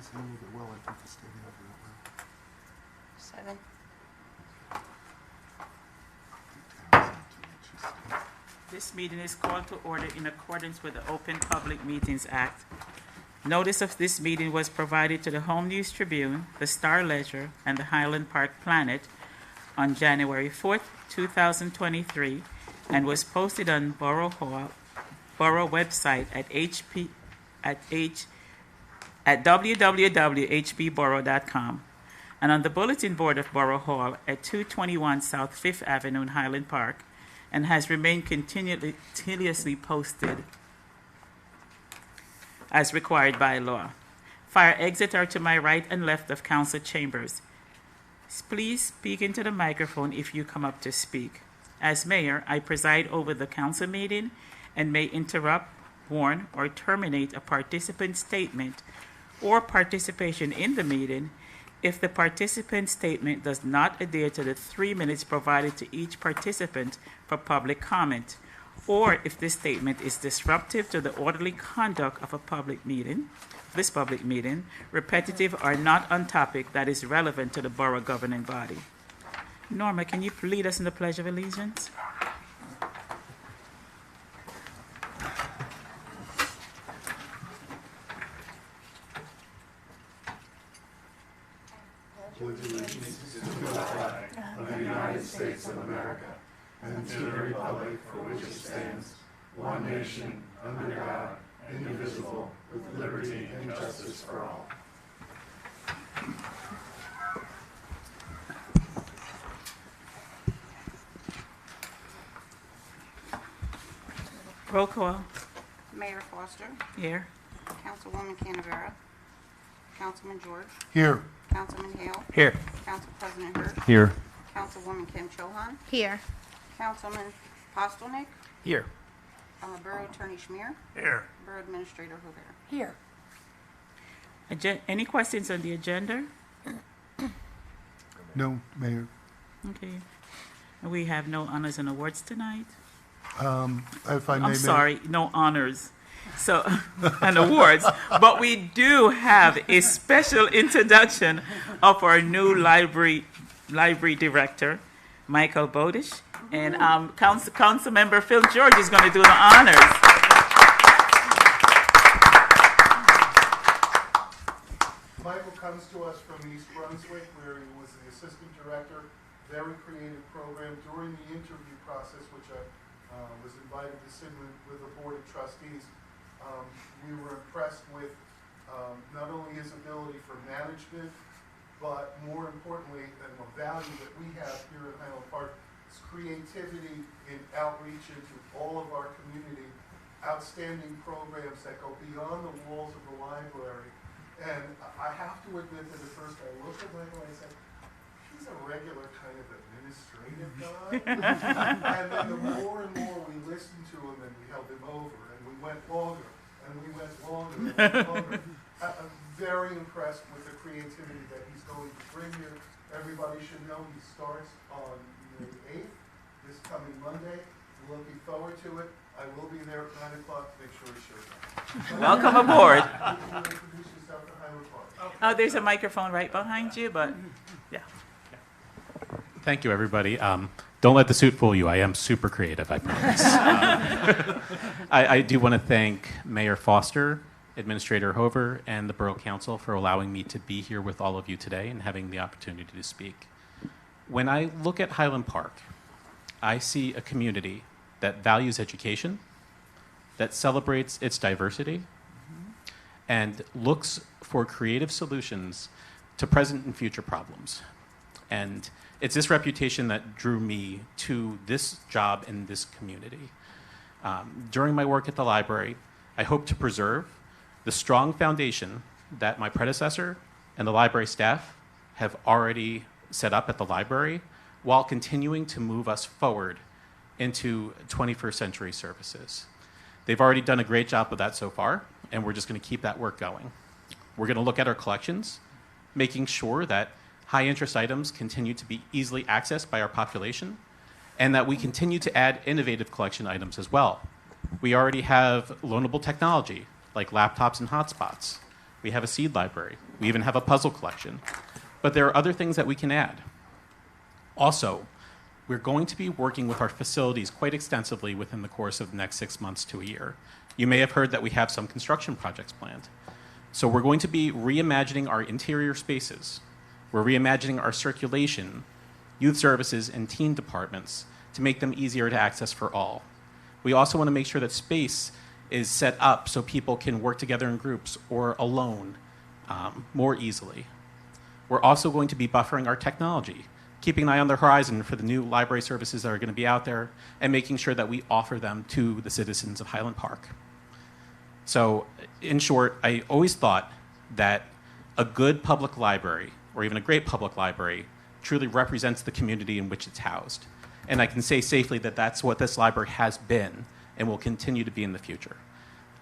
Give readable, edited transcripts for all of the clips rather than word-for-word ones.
guys a little bit well, I think it's standing over that way. 7. This meeting is called to order in accordance with the Open Public Meetings Act. Notice of this meeting was provided to the Home News Tribune, the Star Ledger, and the Highland Park Planet on January 4th, 2023, and was posted on Borough website at www.hbborough.com and on the bulletin board of Borough Hall at 221 South 5th Avenue in Highland Park, and has remained continuously posted as required by law. Fire exits are to my right and left of council chambers. Please speak into the microphone if you come up to speak. As mayor, I preside over the council meeting and may interrupt, warn, or terminate a participant's statement or participation in the meeting if the participant's statement does not adhere to the 3 minutes provided to each participant for public comment, or if this statement is disruptive to the orderly conduct of a public meeting, repetitive or not on topic that is relevant to the borough governing body. Norma, can you lead us in the Pledge of Allegiance? With allegiance to the flag of the United States of America and to the republic for which it stands, one nation, under God, indivisible, with liberty and justice for all. Roll call. Mayor Foster, Here. Councilwoman Canavera, Councilman George, Here. Councilman Hale, Here. Council President Hurd, Here. Councilwoman Kim Chohan, Here. Councilman Postelnick, Here. Borough Attorney Schmier, Here. Borough Administrator Hoover. Here. Any questions on the agenda? No, Mayor. Okay. We have no honors and awards tonight. If I may, I'm Mayor. sorry, no honors. So, and awards, but we do have a special introduction of our new library director, Michael Bodish, and Council Member Phil George is going to do the honors. Michael comes to us from East Brunswick, where he was the assistant director. Very creative program. During the interview process, which I was invited to sit with the Board of Trustees, we were impressed with not only his ability for management, but more importantly, and the value that we have here at Highland Park, is creativity in outreach into all of our community, outstanding programs that go beyond the walls of the library. And I have to admit that at first I looked at Michael and I said, he's a regular kind of administrative guy. And then the more and more we listened to him and we held him over and we went longer and we went longer and went longer. I'm very impressed with the creativity that he's going to bring here. Everybody should know he starts on May 8th, this coming Monday. Looking forward to it. I will be there at 9 o'clock to make sure he shows up. Welcome aboard. You can introduce yourself to Highland Park. Oh, there's a microphone right behind you, but yeah. Thank you, everybody. Don't let the suit fool you. I am super creative, I promise. I do want to thank Mayor Foster, Administrator Hoover, and the Borough Council for allowing me to be here with all of you today and having the opportunity to speak. When I look at Highland Park, I see a community that values education, that celebrates its diversity, and looks for creative solutions to present and future problems. And it's this reputation that drew me to this job in this community. During my work at the library, I hope to preserve the strong foundation that my predecessor and the library staff have already set up at the library while continuing to move us forward into 21st century services. They've already done a great job with that so far, and we're just going to keep that work going. We're going to look at our collections, making sure that high interest items continue to be easily accessed by our population, and that we continue to add innovative collection items as well. We already have loanable technology, like laptops and hotspots. We have a seed library. We even have a puzzle collection. But there are other things that we can add. Also, we're going to be working with our facilities quite extensively within the course of the next 6 months to a year. You may have heard that we have some construction projects planned. So we're going to be reimagining our interior spaces. We're reimagining our circulation, youth services, and teen departments to make them easier to access for all. We also want to make sure that space is set up so people can work together in groups or alone more easily. We're also going to be buffering our technology, keeping an eye on the horizon for the new library services that are going to be out there, and making sure that we offer them to the citizens of Highland Park. So, in short, I always thought that a good public library, or even a great public library, truly represents the community in which it's housed. And I can say safely that that's what this library has been and will continue to be in the future.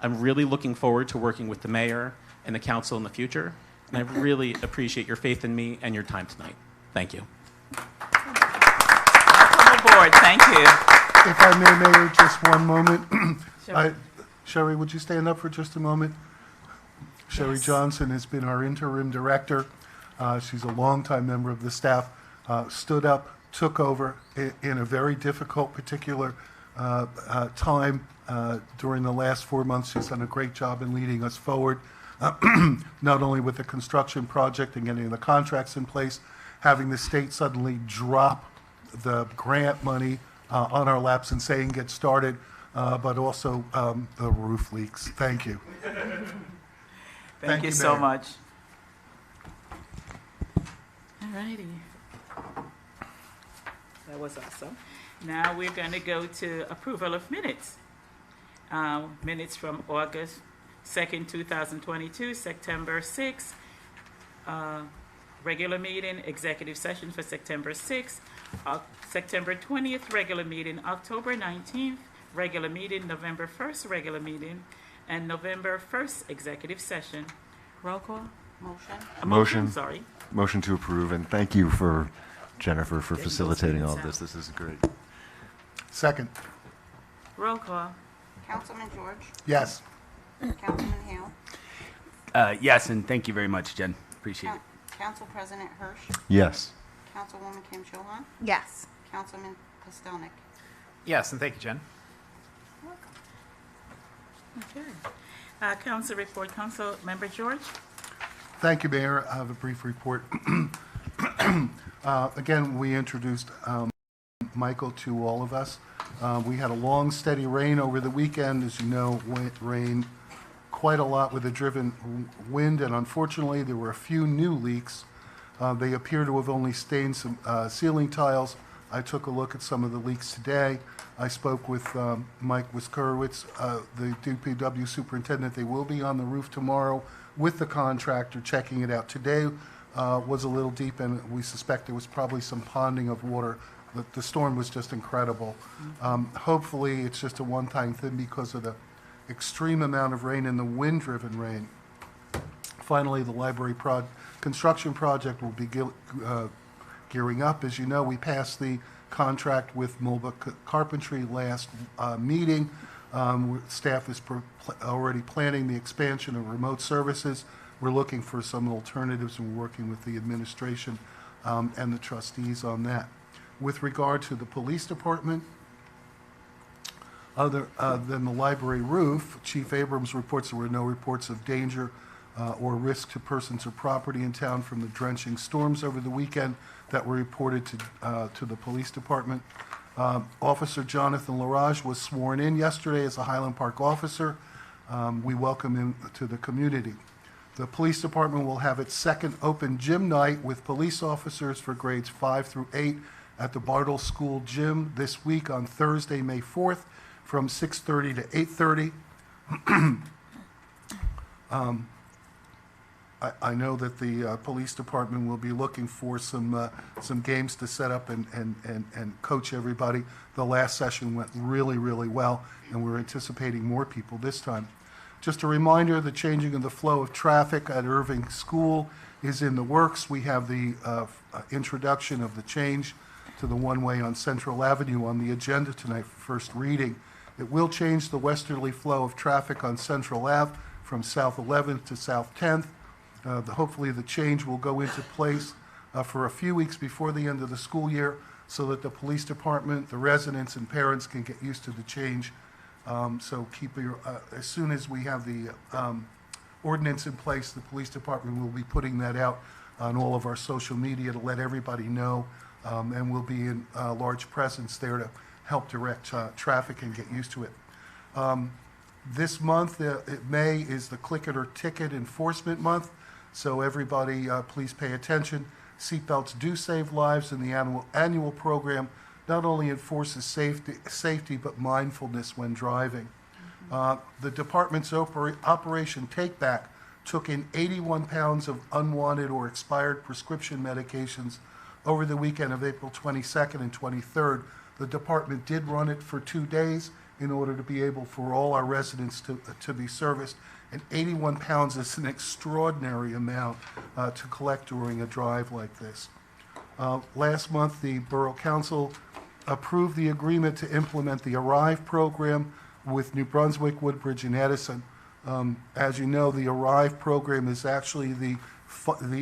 I'm really looking forward to working with the mayor and the council in the future, and I really appreciate your faith in me and your time tonight. Thank you. Welcome aboard. Thank you. If I may, Mayor, just one moment. Sure. Sherry, would you stand up for just a moment? Sherry Yes. Johnson has been our interim director. She's a longtime member of the staff, stood up, took over in a very difficult particular time during the last 4 months. She's done a great job in leading us forward, not only with the construction project and getting the contracts in place, having the state suddenly drop the grant money on our laps and saying get started, but also the roof leaks. Thank you. Thank you so much. All righty. That was awesome. Now we're going to go to approval of minutes. Minutes from August 2nd, 2022, September 6th, regular meeting, executive session for September 6th, September 20th, regular meeting, October 19th, regular meeting, November 1st, regular meeting, and November 1st, executive session. Roll call? Motion. Sorry. Motion to approve, and thank you for Jennifer for Getting those facilitating all of minutes this. This is great. Second. Roll call. Councilman George. Yes. Councilman Hale. Yes, and thank you very much, Jen. Appreciate it. Council President Hirsch. Yes. Councilwoman Kim Chohan. Yes. Councilman Kostelnik. Yes, and thank you, Jen. Okay. Council report. Council Member George. Thank you, Mayor. I have a brief report. Again, we introduced Michael to all of us. We had a long, steady rain over the weekend. As you know, it rained quite a lot with a driven wind, and unfortunately, there were a few new leaks. They appear to have only stained some ceiling tiles. I took a look at some of the leaks today. I spoke with Mike Wiskurowicz, the DPW superintendent. They will be on the roof tomorrow with the contractor checking it out. Today was a little deep, and we suspect there was probably some ponding of water. The storm was just incredible. Hopefully, it's just a one-time thing because of the extreme amount of rain and the wind-driven rain. Finally, the library construction project will be gearing up. As you know, we passed the contract with Mulba Carpentry last meeting. Staff is already planning the expansion of remote services. We're looking for some alternatives, and we're working with the administration and the trustees on that. With regard to the police department, other than the library roof, Chief Abrams reports there were no reports of danger or risk to persons or property in town from the drenching storms over the weekend that were reported to the police department. Officer Jonathan Larage was sworn in yesterday as a Highland Park officer. We welcome him to the community. The police department will have its second open gym night with police officers for grades 5 through 8 at the Bartle School Gym this week on Thursday, May 4th, from 6:30 to 8:30. I know that the police department will be looking for some games to set up and coach everybody. The last session went really, really well, and we're anticipating more people this time. Just a reminder, the changing of the flow of traffic at Irving School is in the works. We have the introduction of the change to the one-way on Central Avenue on the agenda tonight for first reading. It will change the westerly flow of traffic on Central Ave from South 11th to South 10th. Hopefully the change will go into place for a few weeks before the end of the school year so that the police department, the residents, and parents can get used to the change. So as soon as we have the ordinance in place, the police department will be putting that out on all of our social media to let everybody know, and we'll be in large presence there to help direct traffic and get used to it. This month, May, is the Click It or Ticket Enforcement Month, so everybody please pay attention. Seatbelts do save lives, and the annual program not only enforces safety but mindfulness when driving. The department's Operation Takeback took in 81 pounds of unwanted or expired prescription medications over the weekend of April 22nd and 23rd. The department did run it for 2 days in order to be able for all our residents to be serviced. And 81 pounds is an extraordinary amount to collect during a drive like this. Last month, the Borough Council approved the agreement to implement the Arrive program with New Brunswick, Woodbridge, and Edison. As you know, the Arrive program is actually the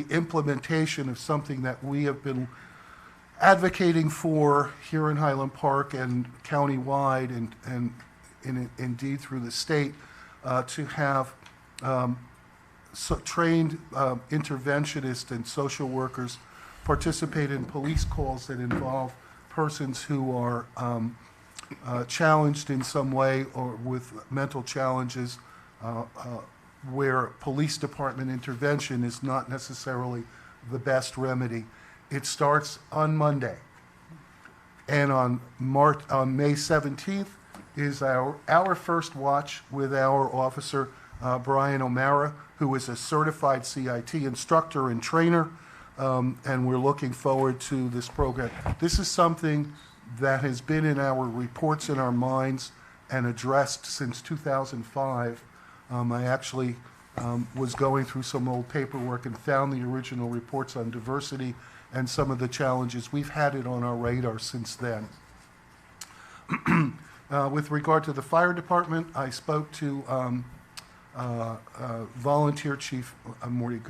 implementation of something that we have been advocating for here in Highland Park and countywide and indeed through the state to have trained interventionists and social workers participate in police calls that involve persons who are challenged in some way or with mental challenges where police department intervention is not necessarily the best remedy. It starts on Monday. And on May 17th is our first watch with our officer, Brian O'Mara, who is a certified CIT instructor and trainer, and we're looking forward to this program. This is something that has been in our reports in our minds and addressed since 2005. I actually was going through some old paperwork and found the original reports on diversity and some of the challenges. We've had it on our radar since then. With regard to the fire department, I spoke to Volunteer Chief Morty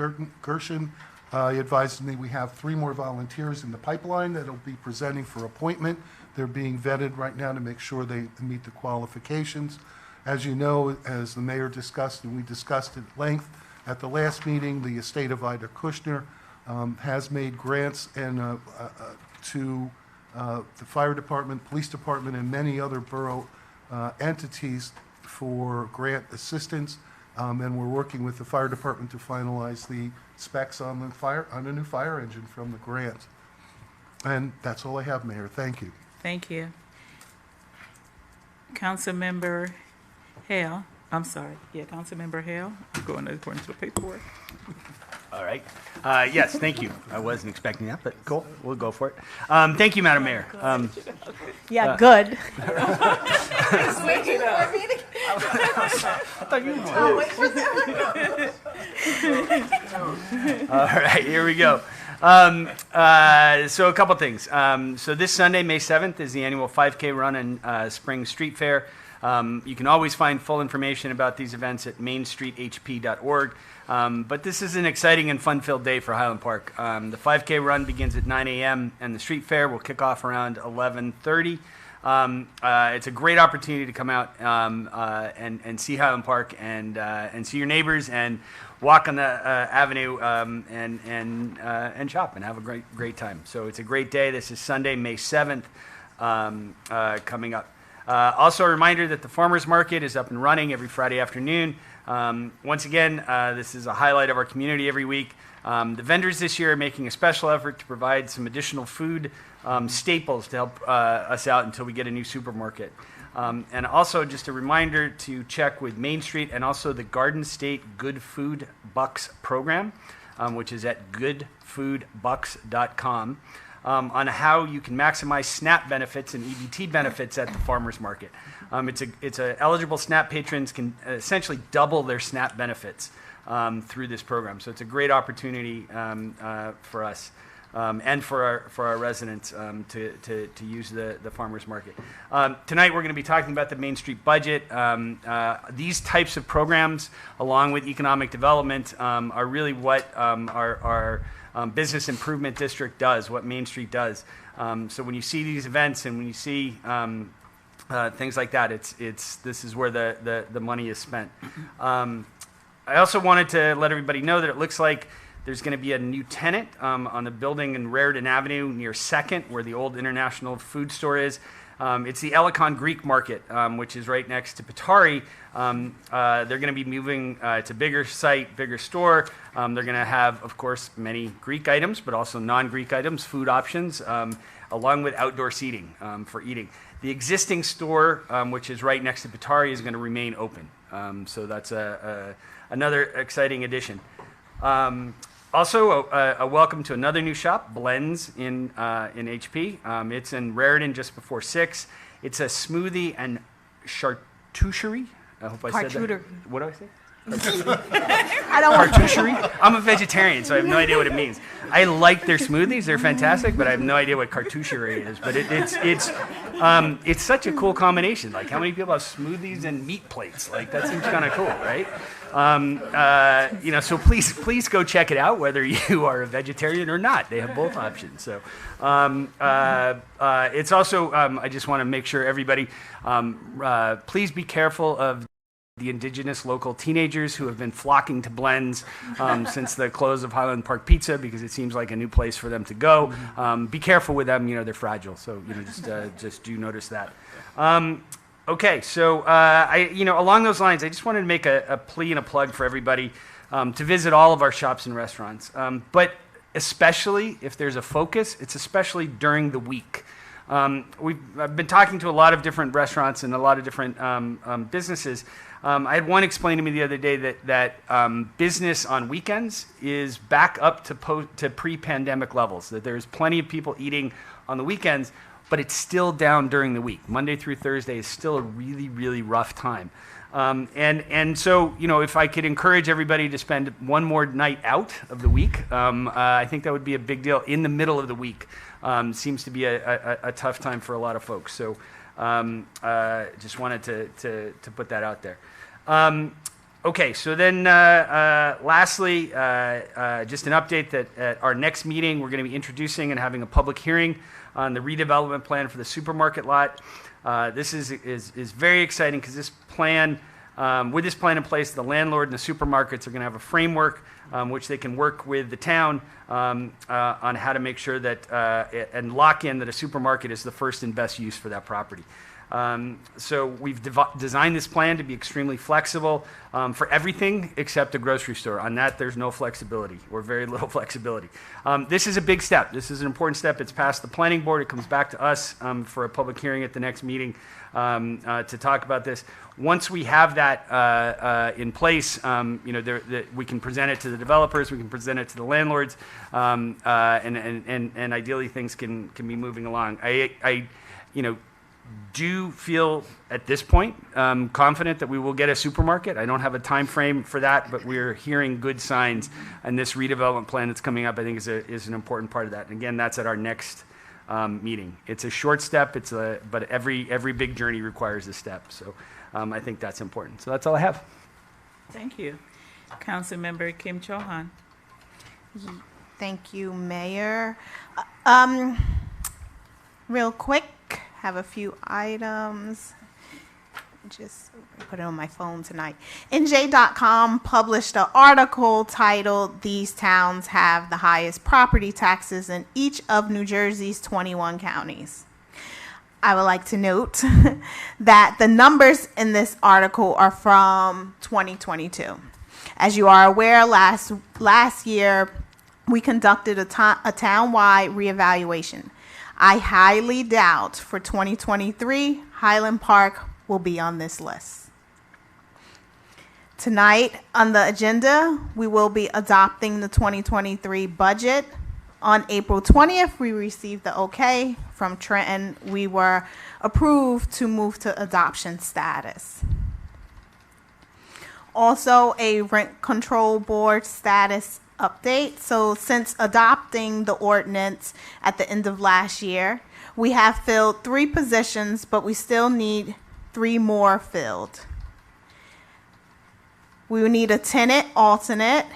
Gershon. He advised me we have 3 more volunteers in the pipeline that will be presenting for appointment. They're being vetted right now to make sure they meet the qualifications. As you know, as the mayor discussed, and we discussed at length at the last meeting, the estate of Ida Kushner has made grants and to the fire department, police department, and many other borough entities for grant assistance. And we're working with the fire department to finalize the specs on the new fire engine from the grant. And that's all I have, Mayor. Thank you. Thank you. Councilmember Hale. I'm sorry. Yeah, Councilmember Hale. I'm going according to the paperwork. All right. Yes, thank you. I wasn't expecting that, but cool. We'll go for it. Thank you, Madam Mayor. Yeah, good. All right, here we go. So a couple things. So this Sunday, May 7th, is the annual 5K run and Spring Street Fair. You can always find full information about these events at mainstreethp.org. But this is an exciting and fun-filled day for Highland Park. The 5K run begins at 9 a.m. and the street fair will kick off around 11:30. It's a great opportunity to come out and see Highland Park and see your neighbors and walk on the avenue and shop and have a great time. So it's a great day. This is Sunday, May 7th, coming up. Also a reminder that the farmers market is up and running every Friday afternoon. Once again, this is a highlight of our community every week. The vendors this year are making a special effort to provide some additional food staples to help us out until we get a new supermarket. And also just a reminder to check with Main Street and also the Garden State Good Food Bucks program, which is at goodfoodbucks.com. On how you can maximize SNAP benefits and EBT benefits at the farmers market. It's a eligible SNAP patrons can essentially double their SNAP benefits through this program. So it's a great opportunity for us. and for our residents to use the farmers market. Tonight we're going to be talking about the Main Street budget. These types of programs, along with economic development, are really what our business improvement district does, what Main Street does. So when you see these events and when you see things like that, this is where the money is spent. I also wanted to let everybody know that it looks like there's going to be a new tenant on the building in Raritan Avenue near 2nd, where the old International Food Store is. It's the Elikon Greek Market, which is right next to Patari. They're going to be moving to bigger site, bigger store. They're going to have, of course, many Greek items, but also non-Greek items, food options, along with outdoor seating for eating. The existing store, which is right next to Patari, is going to remain open. So that's another exciting addition. Also, a welcome to another new shop, Blends in HP. It's in Raritan just before 6. It's a smoothie and charcuterie. I hope I said that. What do I say? I don't want Cartoucherie? I'm a vegetarian, so I have no idea what it means. I like their smoothies; they're fantastic, but I have no idea what cartoucherie is. But it's such a cool combination. Like, how many people have smoothies and meat plates? Like, that seems kind of cool, right? So please go check it out, whether you are a vegetarian or not. They have both options. So it's also I just want to make sure everybody please be careful of the indigenous local teenagers who have been flocking to Blends since the close of Highland Park Pizza, because it seems like a new place for them to go. Be careful with them; they're fragile. So just do notice that. Okay, so along those lines, I just wanted to make a plea and a plug for everybody to visit all of our shops and restaurants, but especially if there's a focus, it's especially during the week. I've been talking to a lot of different restaurants and a lot of different businesses. I had one explain to me the other day that business on weekends is back up to pre-pandemic levels, that there's plenty of people eating on the weekends, but it's still down during the week. Monday through Thursday is still a really, really rough time. And so, if I could encourage everybody to spend one more night out of the week, I think that would be a big deal. In the middle of the week seems to be a tough time for a lot of folks. So just wanted to put that out there. Okay, so then lastly, just an update that at our next meeting, we're going to be introducing and having a public hearing on the redevelopment plan for the supermarket lot. This is very exciting because this plan, with this plan in place, the landlord and the supermarkets are going to have a framework which they can work with the town on how to make sure that and lock in that a supermarket is the first and best use for that property. So we've designed this plan to be extremely flexible for everything except a grocery store. On that, there's no flexibility or very little flexibility. This is a big step. This is an important step. It's past the planning board. It comes back to us for a public hearing at the next meeting to talk about this. Once we have that in place, we can present it to the developers, we can present it to the landlords, and ideally things can be moving along. I do feel at this point confident that we will get a supermarket. I don't have a time frame for that, but we're hearing good signs, and this redevelopment plan that's coming up, I think, is an important part of that. And again, that's at our next meeting. It's a short step, but every big journey requires a step. So I think that's important. So that's all I have. Thank you. Councilmember Kim Cho-han. Thank you, Mayor. Real quick, have a few items. Just put it on my phone tonight. NJ.com published an article titled, "These Towns Have the Highest Property Taxes in Each of New Jersey's 21 Counties." I would like to note that the numbers in this article are from 2022. As you are aware, last year we conducted a town-wide reevaluation. I highly doubt for 2023 Highland Park will be on this list. Tonight on the agenda, we will be adopting the 2023 budget. On April 20th, we received the okay from Trenton. We were approved to move to adoption status. Also, a rent control board status update. So since adopting the ordinance at the end of last year, we have filled 3 positions, but we still need 3 more filled. We will need a tenant alternate,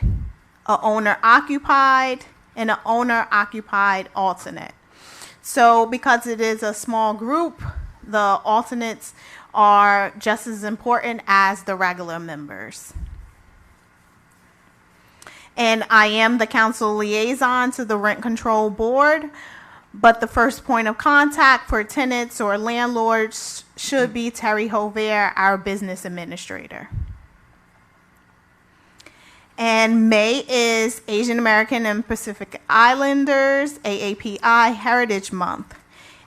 a owner occupied, and an owner occupied alternate. So because it is a small group, the alternates are just as important as the regular members. And I am the council liaison to the Rent Control Board, but the first point of contact for tenants or landlords should be Terry Hover, our business administrator. And May is Asian American and Pacific Islanders AAPI Heritage Month.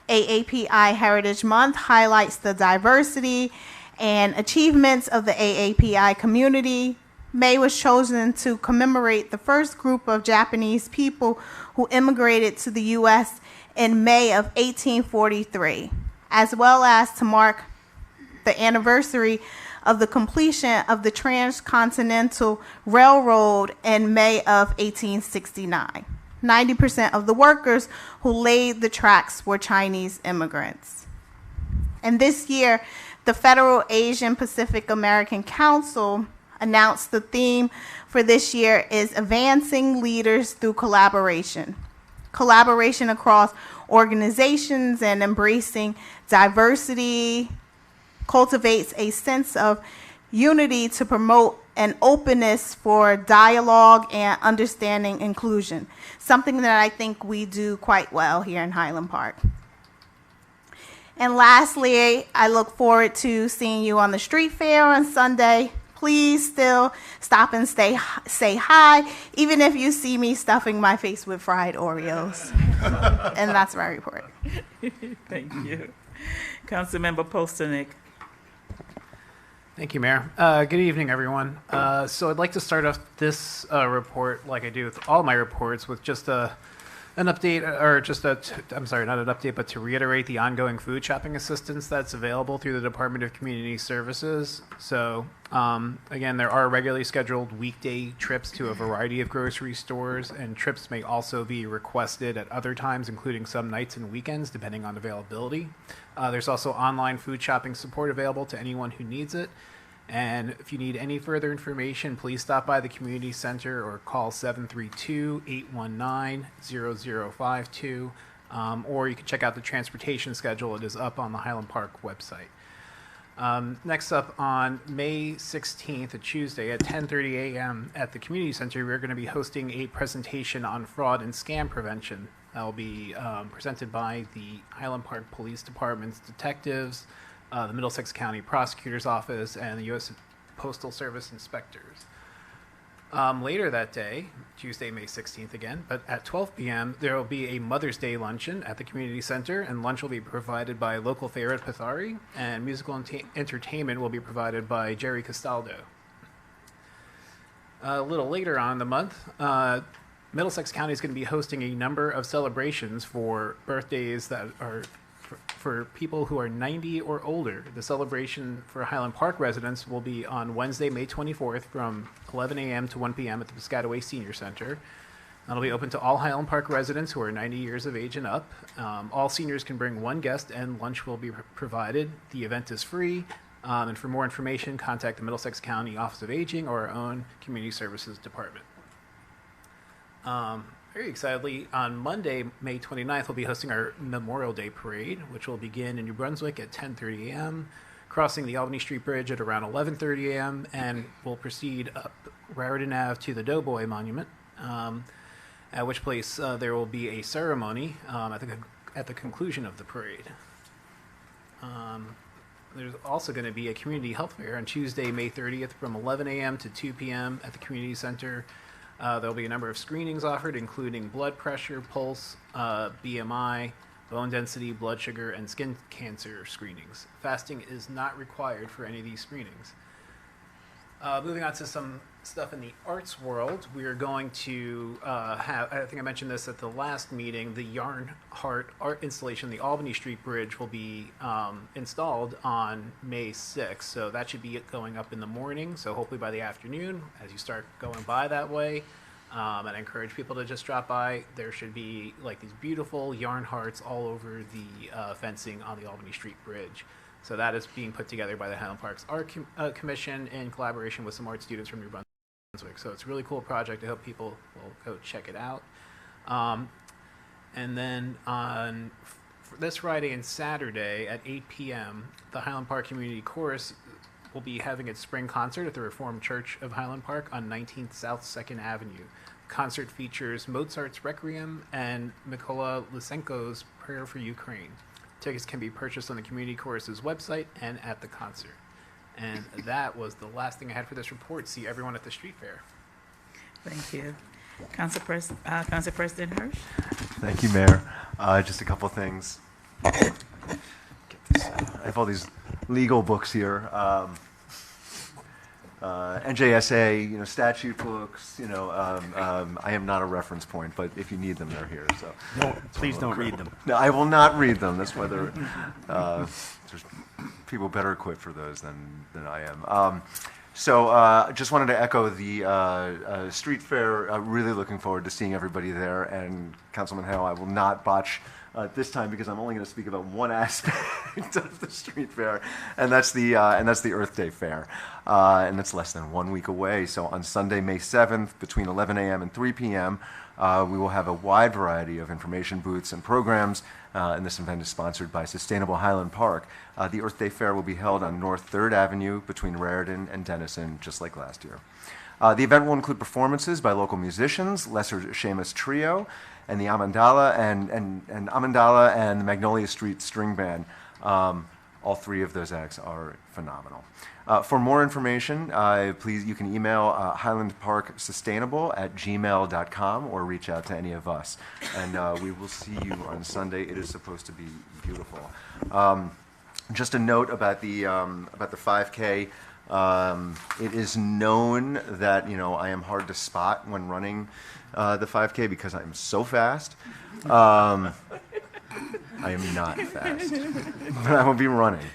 AAPI Heritage Month highlights the diversity and achievements of the AAPI community. May was chosen to commemorate the first group of Japanese people who immigrated to the U.S. in May of 1843, as well as to mark the anniversary of the completion of the Transcontinental Railroad in May of 1869. 90% of the workers who laid the tracks were Chinese immigrants. And this year, the Federal Asian Pacific American Council announced the theme for this year is Advancing Leaders Through Collaboration. Collaboration across organizations and embracing diversity cultivates a sense of unity to promote an openness for dialogue and understanding inclusion, something that I think we do quite well here in Highland Park. And lastly, I look forward to seeing you on the street fair on Sunday. Please still stop and say hi, even if you see me stuffing my face with fried Oreos. And that's my report. Thank you. Councilmember Postenick. Thank you, Mayor. Good evening, everyone. So I'd like to start off this report, like I do with all my reports, with just an update, or just I'm sorry, not an update, but to reiterate the ongoing food shopping assistance that's available through the Department of Community Services. So again, there are regularly scheduled weekday trips to a variety of grocery stores, and trips may also be requested at other times, including some nights and weekends, depending on availability. There's also online food shopping support available to anyone who needs it. And if you need any further information, please stop by the community center or call 732-819-0052. Or you can check out the transportation schedule. It is up on the Highland Park website. Next up, on May 16th, a Tuesday at 10:30 a.m. at the community center, we're going to be hosting a presentation on fraud and scam prevention. That will be presented by the Highland Park Police Department's detectives, the Middlesex County Prosecutor's Office, and the U.S. Postal Service inspectors. Later that day, Tuesday, May 16th again, but at 12 p.m., there will be a Mother's Day luncheon at the community center, and lunch will be provided by local fair at Pithari, and musical entertainment will be provided by Jerry Castaldo. A little later on in the month, Middlesex County is going to be hosting a number of celebrations for birthdays that are for people who are 90 or older. The celebration for Highland Park residents will be on Wednesday, May 24th from 11 a.m. to 1 p.m. at the Piscataway Senior Center. That'll be open to all Highland Park residents who are 90 years of age and up. All seniors can bring one guest and lunch will be provided. The event is free. And for more information, contact the Middlesex County Office of Aging or our own Community Services Department. Very excitedly, on Monday, May 29th, we'll be hosting our Memorial Day Parade, which will begin in New Brunswick at 10:30 a.m., crossing the Albany Street Bridge at around 11:30 a.m., and we'll proceed up Raritan Ave to the Doughboy Monument, at which place there will be a ceremony at the conclusion of the parade. There's also going to be a community health fair on Tuesday, May 30th from 11 a.m. to 2 p.m. at the community center. There'll be a number of screenings offered, including blood pressure, pulse, BMI, bone density, blood sugar, and skin cancer screenings. Fasting is not required for any of these screenings. Moving on to some stuff in the arts world, we are going to have, I think I mentioned this at the last meeting, the Yarn Heart art installation, the Albany Street Bridge, will be installed on May 6th. So that should be going up in the morning. So hopefully by the afternoon, as you start going by that way, And I encourage people to just drop by. There should be like these beautiful yarn hearts all over the fencing on the Albany Street Bridge. So that is being put together by the Highland Parks Art Commission in collaboration with some art students from New Brunswick. So it's a really cool project. I hope people will go check it out. And then on this Friday and Saturday at 8 p.m., the Highland Park Community Chorus will be having its spring concert at the Reformed Church of Highland Park on 19th South 2nd Avenue. The concert features Mozart's Requiem and Mykola Lysenko's Prayer for Ukraine. Tickets can be purchased on the Community Chorus's website and at the concert. And that was the last thing I had for this report. See everyone at the street fair. Thank you. Council President Hirsch? Thank you, Mayor. Just a couple things. Get this out. I have all these legal books here. NJSA, statute books. I am not a reference point, but if you need them, they're here. So Please don't read them. no, I will not read them. That's why there's people better equipped for those than I am. So just wanted to echo the street fair. Really looking forward to seeing everybody there. And Councilman Hale, I will not botch this time because I'm only going to speak about one aspect of the street fair, and that's the Earth Day Fair, and it's less than 1 week away. So on Sunday, May 7th, between 11 a.m. and 3 p.m., we will have a wide variety of information booths and programs, and this event is sponsored by Sustainable Highland Park. The Earth Day Fair will be held on North 3rd Avenue between Raritan and Denison, just like last year. The event will include performances by local musicians, Lesser Seamus Trio, and the Amandala and Amandala and the Magnolia Street String Band. All three of those acts are phenomenal. For more information, please, you can email highlandparksustainable@gmail.com or reach out to any of us. And we will see you on Sunday. It is supposed to be beautiful. Just a note about the 5K. It is known that I am hard to spot when running the 5K because I am so fast. I am not fast, but I will be running,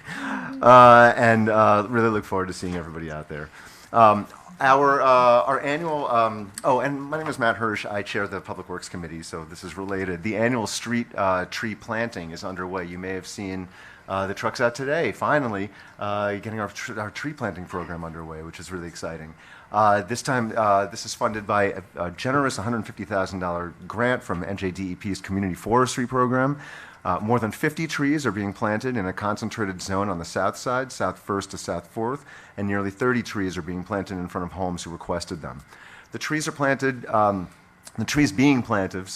and really look forward to seeing everybody out there. Our annual and my name is Matt Hirsch. I chair the Public Works Committee, so this is related. The annual street tree planting is underway. You may have seen the trucks out today, finally, getting our tree planting program underway, which is really exciting. This time, this is funded by a generous $150,000 grant from NJDEP's Community Forestry Program. More than 50 trees are being planted in a concentrated zone on the south side, South 1st to South 4th, and nearly 30 trees are being planted in front of homes who requested them. The trees being planted,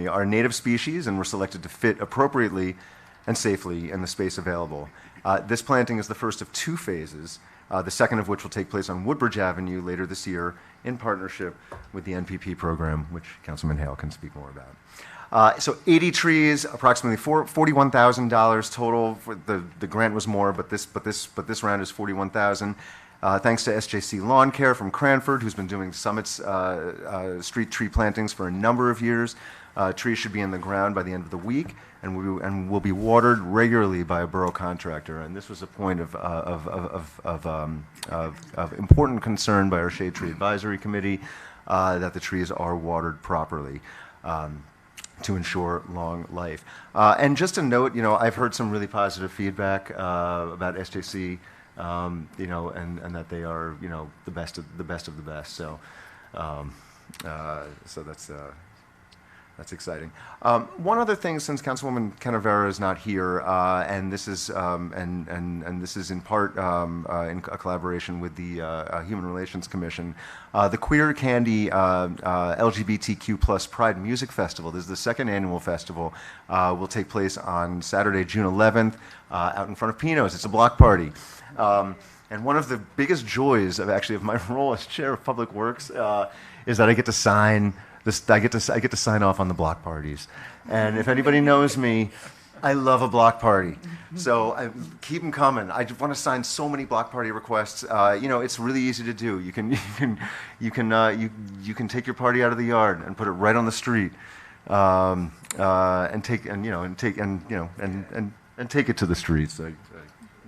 are native species and were selected to fit appropriately and safely in the space available. This planting is the first of two phases, the second of which will take place on Woodbridge Avenue later this year in partnership with the NPP program, which Councilman Hale can speak more about. So 80 trees, approximately $41,000 total. The grant was more, but this round is $41,000. Thanks to SJC Lawn Care from Cranford, who's been doing Summit's street tree plantings for a number of years. Trees should be in the ground by the end of the week, and will be watered regularly by a borough contractor. And this was a point of important concern by our Shade Tree Advisory Committee, that the trees are watered properly. To ensure long life. And just a note, I've heard some really positive feedback about SJC, and that they are, the best of the best. So, that's exciting. One other thing, since Councilwoman Canavera is not here, and this is this is in part in a collaboration with the Human Relations Commission, the Queer Candy LGBTQ+ Pride Music Festival. This is the second annual festival. Will take place on Saturday, June 11th, out in front of Pino's. It's a block party. And one of the biggest joys of my role as chair of Public Works is that I get to sign. I get to sign off on the block parties, and if anybody knows me, I love a block party. So keep them coming. I want to sign so many block party requests. It's really easy to do. You can take your party out of the yard and put it right on the street, and take it to the streets. I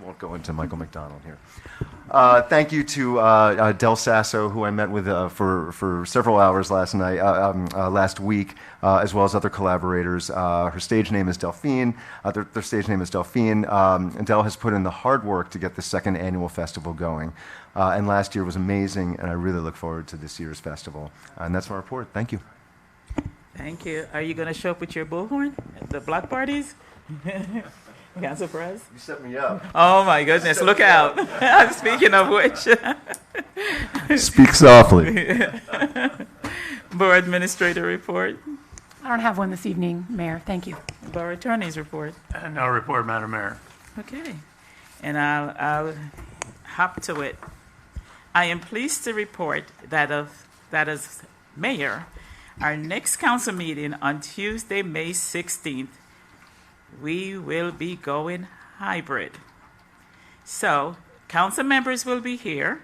won't go into Michael McDonald here. Thank you to Del Sasso, who I met with for several hours last night, last week, as well as other collaborators. Her stage name is Delphine. Their stage name is Delphine. And Del has put in the hard work to get the second annual festival going. And last year was amazing, and I really look forward to this year's festival. And that's my report. Thank you. Thank you. Are you going to show up with your bullhorn at the block parties? Council Perez? You set me up. Oh my goodness, look out. Speaking of which, Speak softly. Board Administrator report, I don't have one this evening, Mayor. Thank you. Borough Attorney's report. No report, Madam Mayor. Okay, and I'll hop to it. I am pleased to report that as mayor, our next council meeting on Tuesday, May 16th, we will be going hybrid. So, council members will be here,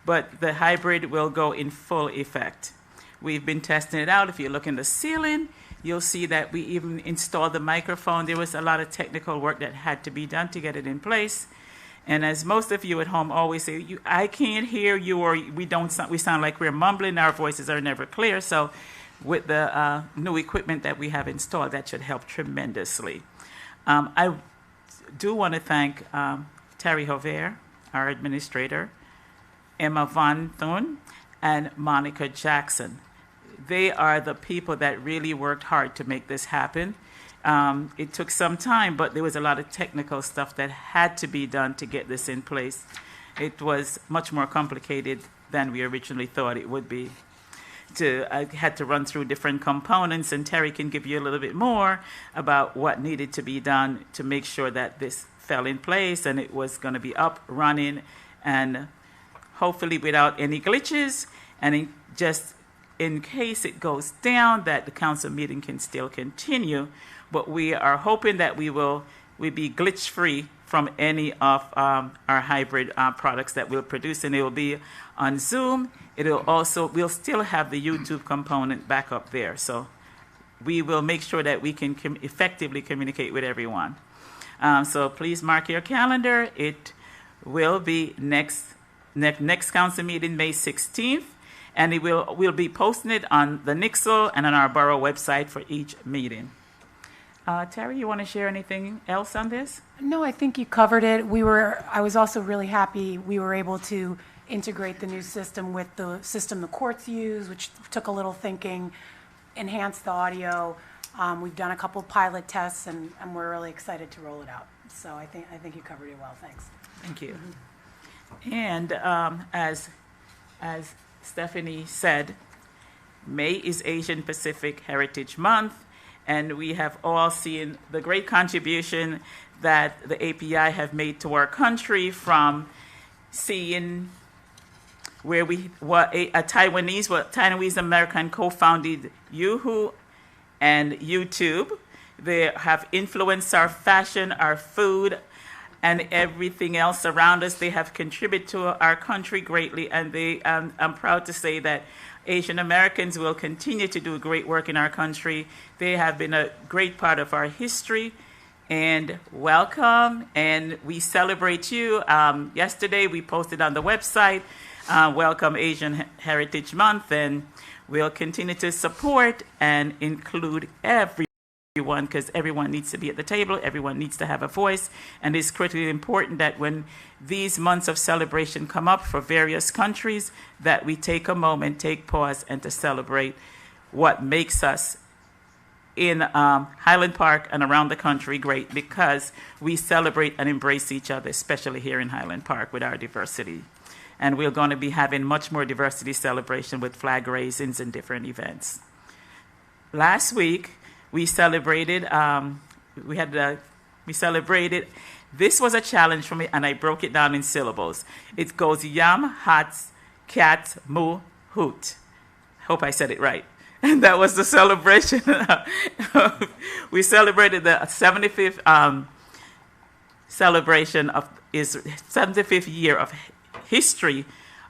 but the hybrid will go in full effect. We've been testing it out. If you look in the ceiling, you'll see that we even installed the microphone. There was a lot of technical work that had to be done to get it in place. And as most of you at home always say, I can't hear you, or we sound like we're mumbling, our voices are never clear. So with the new equipment that we have installed, that should help tremendously. I do want to thank Terry Hover, our administrator, Emma Von Thun, and Monica Jackson. They are the people that really worked hard to make this happen. It took some time, but there was a lot of technical stuff that had to be done to get this in place. It was much more complicated than we originally thought it would be. I had to run through different components, and Terry can give you a little bit more about what needed to be done to make sure that this fell in place and it was going to be up, running, and hopefully without any glitches, and just in case it goes down, that the council meeting can still continue. But we are hoping that we'll be glitch-free from any of our hybrid products that we'll produce, and it will be on Zoom. We'll still have the YouTube component back up there. So we will make sure that we can effectively communicate with everyone. So please mark your calendar. It will be next council meeting, May 16th, and we'll be posting it on the Nixle and on our borough website for each meeting. Terry, you want to share anything else on this? No, I think you covered it. I was also really happy we were able to integrate the new system with the system the courts use, which took a little thinking, enhanced the audio. We've done a couple pilot tests, and we're really excited to roll it out. So I think you covered it well. Thanks. Thank you. And as Stephanie said, May is Asian Pacific Heritage Month, and we have all seen the great contribution that the API have made to our country, from seeing where a Taiwanese American co-founded Yahoo and YouTube. They have influenced our fashion, our food, and everything else around us. They have contributed to our country greatly, and I'm proud to say that Asian Americans will continue to do great work in our country. They have been a great part of our history, and welcome, and we celebrate you. Yesterday we posted on the website, Welcome Asian Heritage Month, and we'll continue to support and include everyone, because everyone needs to be at the table, everyone needs to have a voice, and it's critically important that when these months of celebration come up for various countries, that we take a moment, take pause, and to celebrate what makes us in Highland Park and around the country great, because we celebrate and embrace each other, especially here in Highland Park with our diversity. And we're going to be having much more diversity celebration with flag raisings and different events. Last week, we celebrated, this was a challenge for me, and I broke it down in syllables. It goes yam, hats, cat, moo, hoot. Hope I said it right. And that was the celebration. We celebrated the 75th celebration of 75th year of history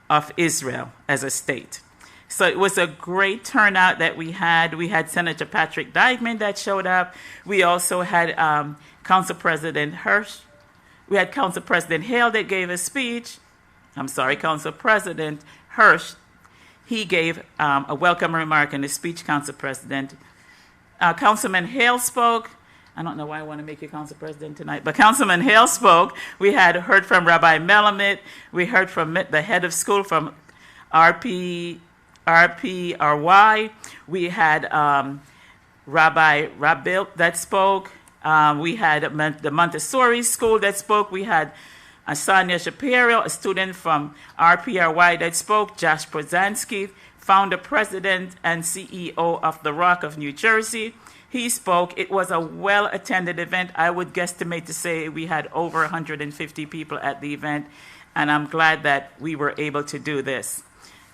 of Israel as a state. So it was a great turnout that we had. We had Senator Patrick Dykeman that showed up. We also had Council President Hirsch. We had Council President Hale that gave a speech. Council President Hirsch, he gave a welcome remark in his speech, Council President. Councilman Hale spoke. I don't know why I want to make you Council President tonight, but Councilman Hale spoke. We had heard from Rabbi Melamed. We heard from the head of school from RPRY. We had Rabbi Rabil that spoke. We had the Montessori school that spoke. We had Sonia Shapiro, a student from RPRY that spoke. Josh Pozansky, founder, president, and CEO of the Rock of New Jersey. He spoke. It was a well-attended event. I would guesstimate to say we had over 150 people at the event, and I'm glad that we were able to do this.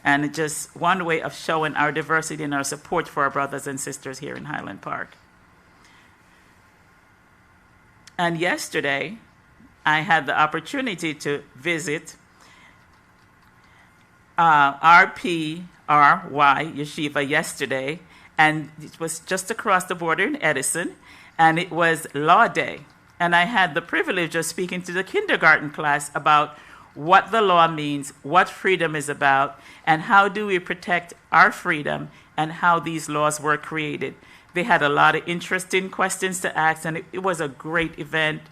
And it's just one way of showing our diversity and our support for our brothers and sisters here in Highland Park. And yesterday, I had the opportunity to visit RPRY Yeshiva yesterday, and it was just across the border in Edison, and it was Law Day. And I had the privilege of speaking to the kindergarten class about what the law means, what freedom is about, and how do we protect our freedom, and how these laws were created. They had a lot of interesting questions to ask, and it was a great event.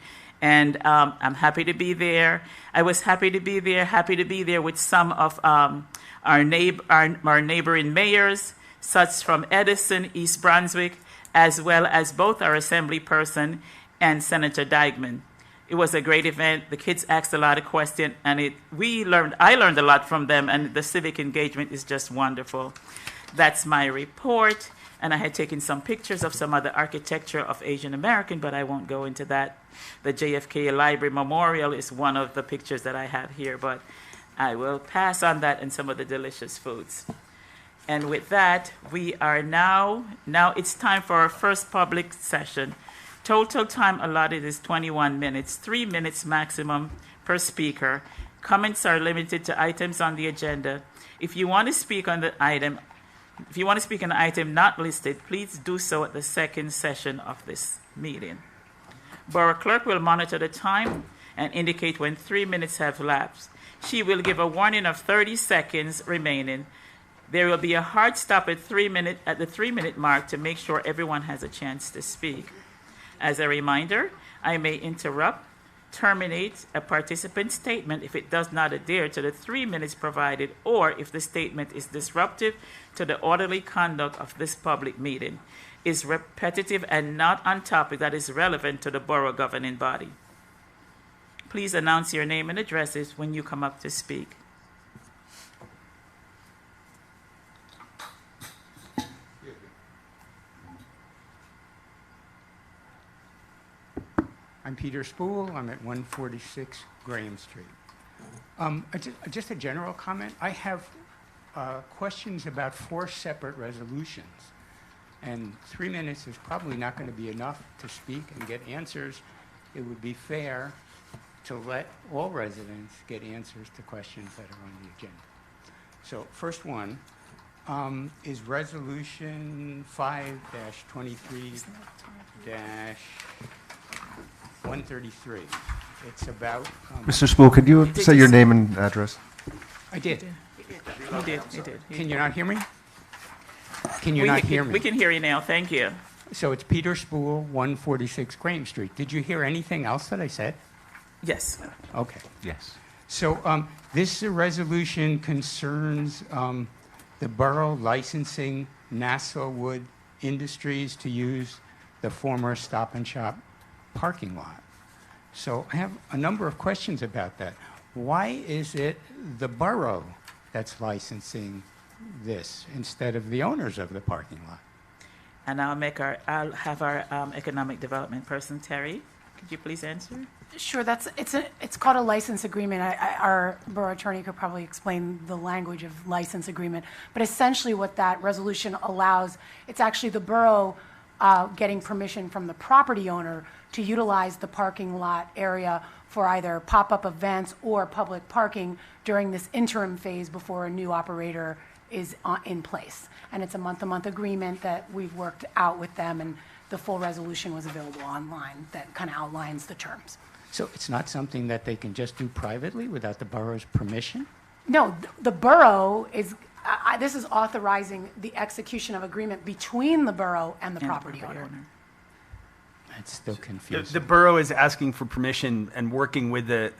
And I'm happy to be there. I was happy to be there with some of our neighboring mayors, such from Edison, East Brunswick, as well as both our assembly person and Senator Dykeman. It was a great event. The kids asked a lot of questions, and I learned a lot from them, and the civic engagement is just wonderful. That's my report, and I had taken some pictures of some of the architecture of Asian American, but I won't go into that. The JFK Library Memorial is one of the pictures that I have here, but I will pass on that and some of the delicious foods. And with that, we are now it's time for our first public session. Total time allotted is 21 minutes, 3 minutes maximum per speaker. Comments are limited to items on the agenda. If you want to speak on the item, not listed, please do so at the second session of this meeting. Borough Clerk will monitor the time and indicate when 3 minutes have lapsed. She will give a warning of 30 seconds remaining. There will be a hard stop at the 3-minute mark to make sure everyone has a chance to speak. As a reminder, I may interrupt, terminate a participant's statement if it does not adhere to the 3 minutes provided, or if the statement is disruptive to the orderly conduct of this public meeting, is repetitive and not on topic that is relevant to the borough governing body. Please announce your name and addresses when you come up to speak. I'm Peter Spool. I'm at 146 Graham Street. Just a general comment. I have questions about 4 separate resolutions. And 3 minutes is probably not going to be enough to speak and get answers. It would be fair to let all residents get answers to questions that are on the agenda. So first one is Resolution 5-23-133. It's about... Mr. Spool, could you say your name and address? I did. He did. Can you not hear me? Can you not hear me? We can hear you now. Thank you. So it's Peter Spool, 146 Graham Street. Did you hear anything else that I said? Yes. Okay. Yes. So this resolution concerns the borough licensing Nassau Wood Industries to use the former Stop and Shop parking lot. So I have a number of questions about that. Why is it the borough that's licensing this instead of the owners of the parking lot? And I'll have our economic development person, Terry. Could you please answer? Sure, it's called a license agreement. Our borough attorney could probably explain the language of license agreement. But essentially what that resolution allows, it's actually the borough getting permission from the property owner to utilize the parking lot area for either pop-up events or public parking during this interim phase before a new operator is in place. And it's a month-to-month agreement that we've worked out with them, and the full resolution was available online that kind of outlines the terms. So it's not something that they can just do privately without the borough's permission? No, the borough is, this is authorizing the execution of agreement between the borough and the property owner. It's still The confusing. borough is asking for permission and working with the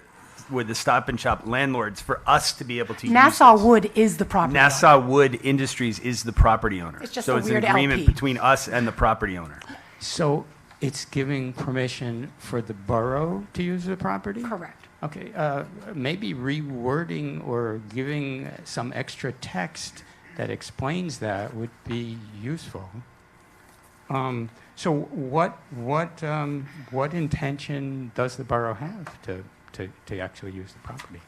Stop and Shop landlords for us to be able to use Nassau this. Wood is the property owner. Nassau Wood Industries is the property owner. It's just so a it's weird an agreement LP. between us and the property owner. So it's giving permission for the borough to use the property? Correct. Okay, maybe rewording or giving some extra text that explains that would be useful. So what intention does the borough have to actually use the property?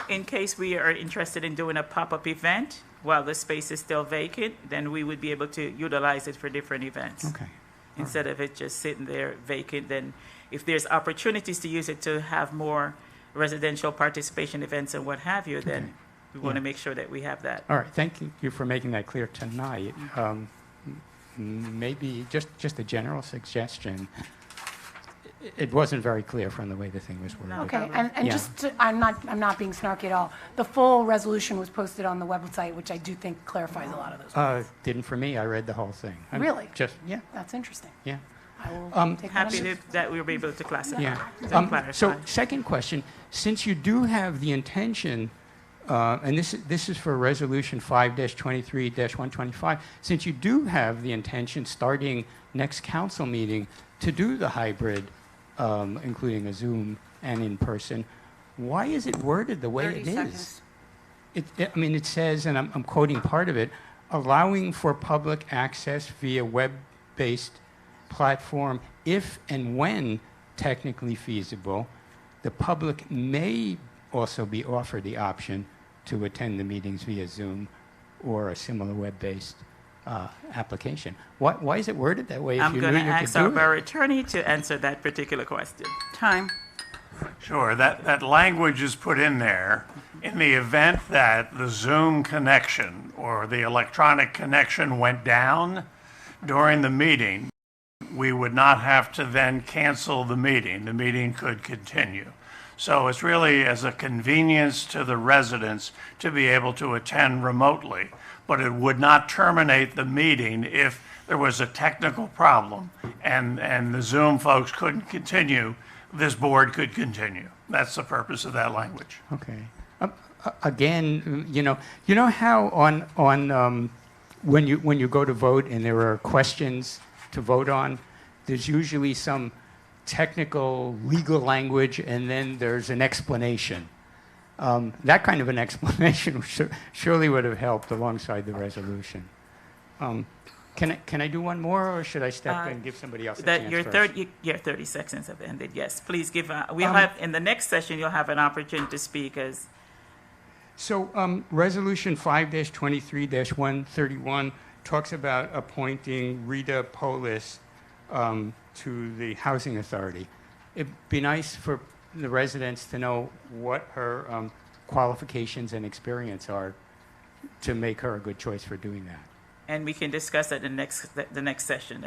In case we are interested in doing a pop-up event while the space is still vacant, then we would be able to utilize it for different events. Okay. Instead of it just sitting there vacant, then if there's opportunities to use it to have more residential participation events and what have you, then we want to make sure that we have that. All right, thank you for making that clear tonight. Maybe just a general suggestion. It wasn't very clear from the way the thing was worded. Okay, and Yeah. just to, I'm not being snarky at all. The full resolution was posted on the website, which I do think clarifies a lot of those points. Didn't for me, I read the whole thing. Really? Yeah, That's interesting. yeah. I will take that Happy under- that we were able to classify. Yeah. to So, clarify. second question, since you do have the intention, and this is for Resolution 5-23-125, since you do have the intention, starting next council meeting, to do the hybrid, including a Zoom and in person, why is it worded the way 30 it is? seconds. It says, and I'm quoting part of it, allowing for public access via web-based platform if and when technically feasible. The public may also be offered the option to attend the meetings via Zoom or a similar web-based application. Why is it worded that way if I'm you going knew to you could ask our do borough it? attorney to answer that particular question. Time. Sure, that language is put in there in the event that the Zoom connection or the electronic connection went down during the meeting. We would not have to then cancel the meeting. The meeting could continue. So it's really as a convenience to the residents to be able to attend remotely, but it would not terminate the meeting if there was a technical problem and the Zoom folks couldn't continue. This board could continue. That's the purpose of that language. Okay. Again, you know how on when you go to vote and there are questions to vote on, there's usually some technical legal language and then there's an explanation. That kind of an explanation surely would have helped alongside the resolution. Can I do one more, or should I step in and give somebody else a That chance your first? 30 seconds have ended. Yes, please give. We'll have in the next session. You'll have an opportunity to speak as. So, Resolution 5-23-131 talks about appointing Rita Polis to the Housing Authority. It'd be nice for the residents to know what her qualifications and experience are to make her a good choice for doing that. And we can discuss at the next session,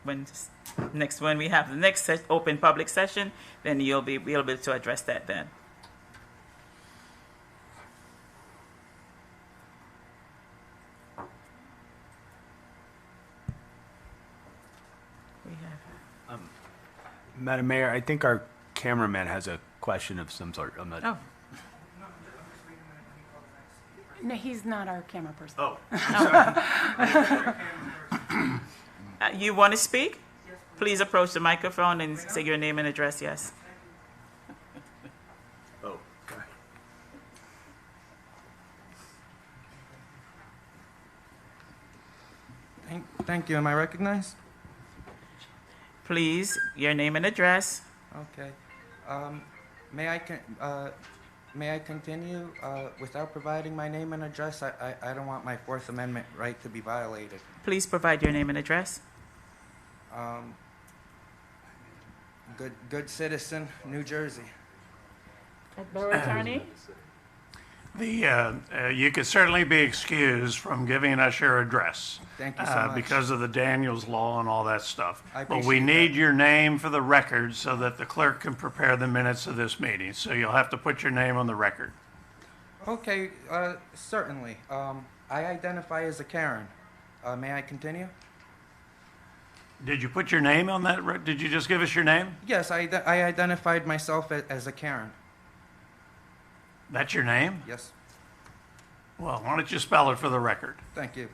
when we have the next open public session, then you'll be able to address that then. We have. Madam Mayor, I think our cameraman has a question of some sort. I'm not. Oh. No, he's not our camera person. Oh. You want to speak? Please approach the microphone and say your name and address. Yes. Oh. Okay. Thank you. Am I recognized? Please, your name and address. Okay. May I continue without providing my name and address? I don't want my Fourth Amendment right to be violated. Please provide your name and address. Good citizen, New Jersey. Borough attorney. You could certainly be excused from giving us your address. Thank you so much. Because of the Daniels Law and all that stuff. I But we appreciate need that. your name for the record so that the clerk can prepare the minutes of this meeting. So you'll have to put your name on the record. Okay, certainly. I identify as a Karen. May I continue? Did you put your name on that? Did you just give us your name? Yes, I identified myself as a Karen. That's your name? Yes, Well, why don't you spell it for the record? thank you.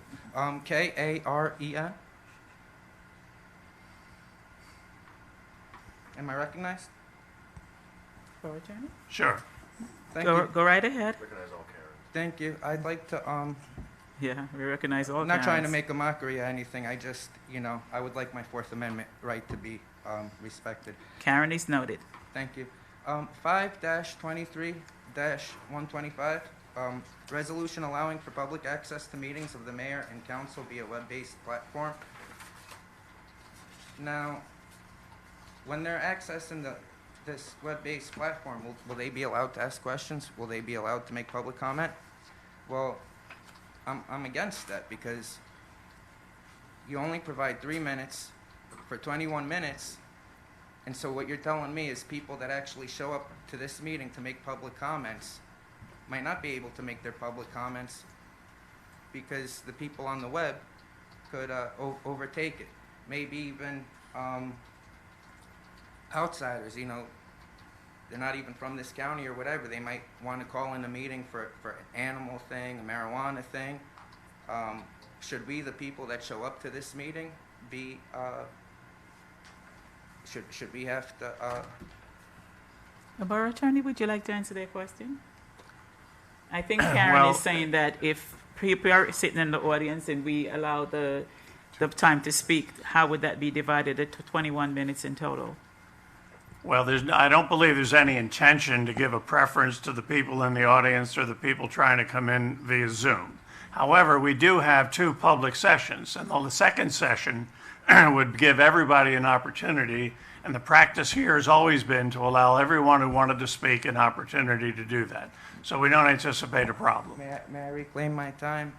Karen. Am I recognized? Borough Attorney? Sure. Thank Go, you. go right ahead. Thank you. I'd like to, Yeah, we recognize all I'm not trying to Karens. make a mockery or anything. I just, I would like my Fourth Amendment right to be respected. Karen is noted. Thank you. 5-23-125, resolution allowing for public access to meetings of the mayor and council via web-based platform. Now, when they're accessing this web-based platform, will they be allowed to ask questions? Will they be allowed to make public comment? Well, I'm against that because you only provide 3 minutes for 21 minutes. And so what you're telling me is people that actually show up to this meeting to make public comments might not be able to make their public comments because the people on the web could overtake it. Maybe even outsiders, they're not even from this county or whatever. They might want to call in a meeting for an animal thing, a marijuana thing. Should we, the people that show up to this meeting, be should we have to? Borough Attorney, would you like to answer that question? I think Karen Well- is saying that if people are sitting in the audience and we allow the time to speak, how would that be divided at 21 minutes in total? Well, I don't believe there's any intention to give a preference to the people in the audience or the people trying to come in via Zoom. However, we do have 2 public sessions, and the second session would give everybody an opportunity, and the practice here has always been to allow everyone who wanted to speak an opportunity to do that. So we don't anticipate a problem. May I reclaim my time?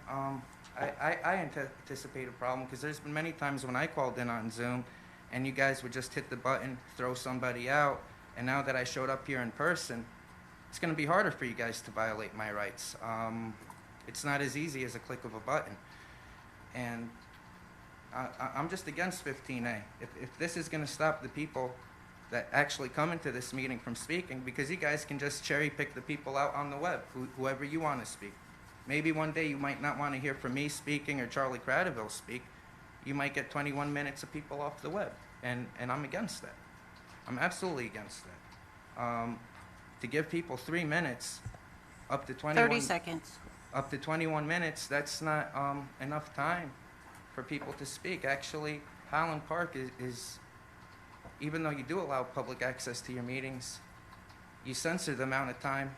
I anticipate a problem because there's been many times when I called in on Zoom and you guys would just hit the button, throw somebody out, and now that I showed up here in person, it's going to be harder for you guys to violate my rights. It's not as easy as a click of a button. And I'm just against 15A. If this is going to stop the people that actually come into this meeting from speaking, because you guys can just cherry pick the people out on the web, whoever you want to speak. Maybe one day you might not want to hear from me speaking or Charlie Cradaville speak. You might get 21 minutes of people off the web, and I'm against that. I'm absolutely against that. To give people 3 minutes, up to 21 30 seconds. up to 21 minutes, that's not enough time for people to speak. Actually, Highland Park is, even though you do allow public access to your meetings, you censor the amount of time,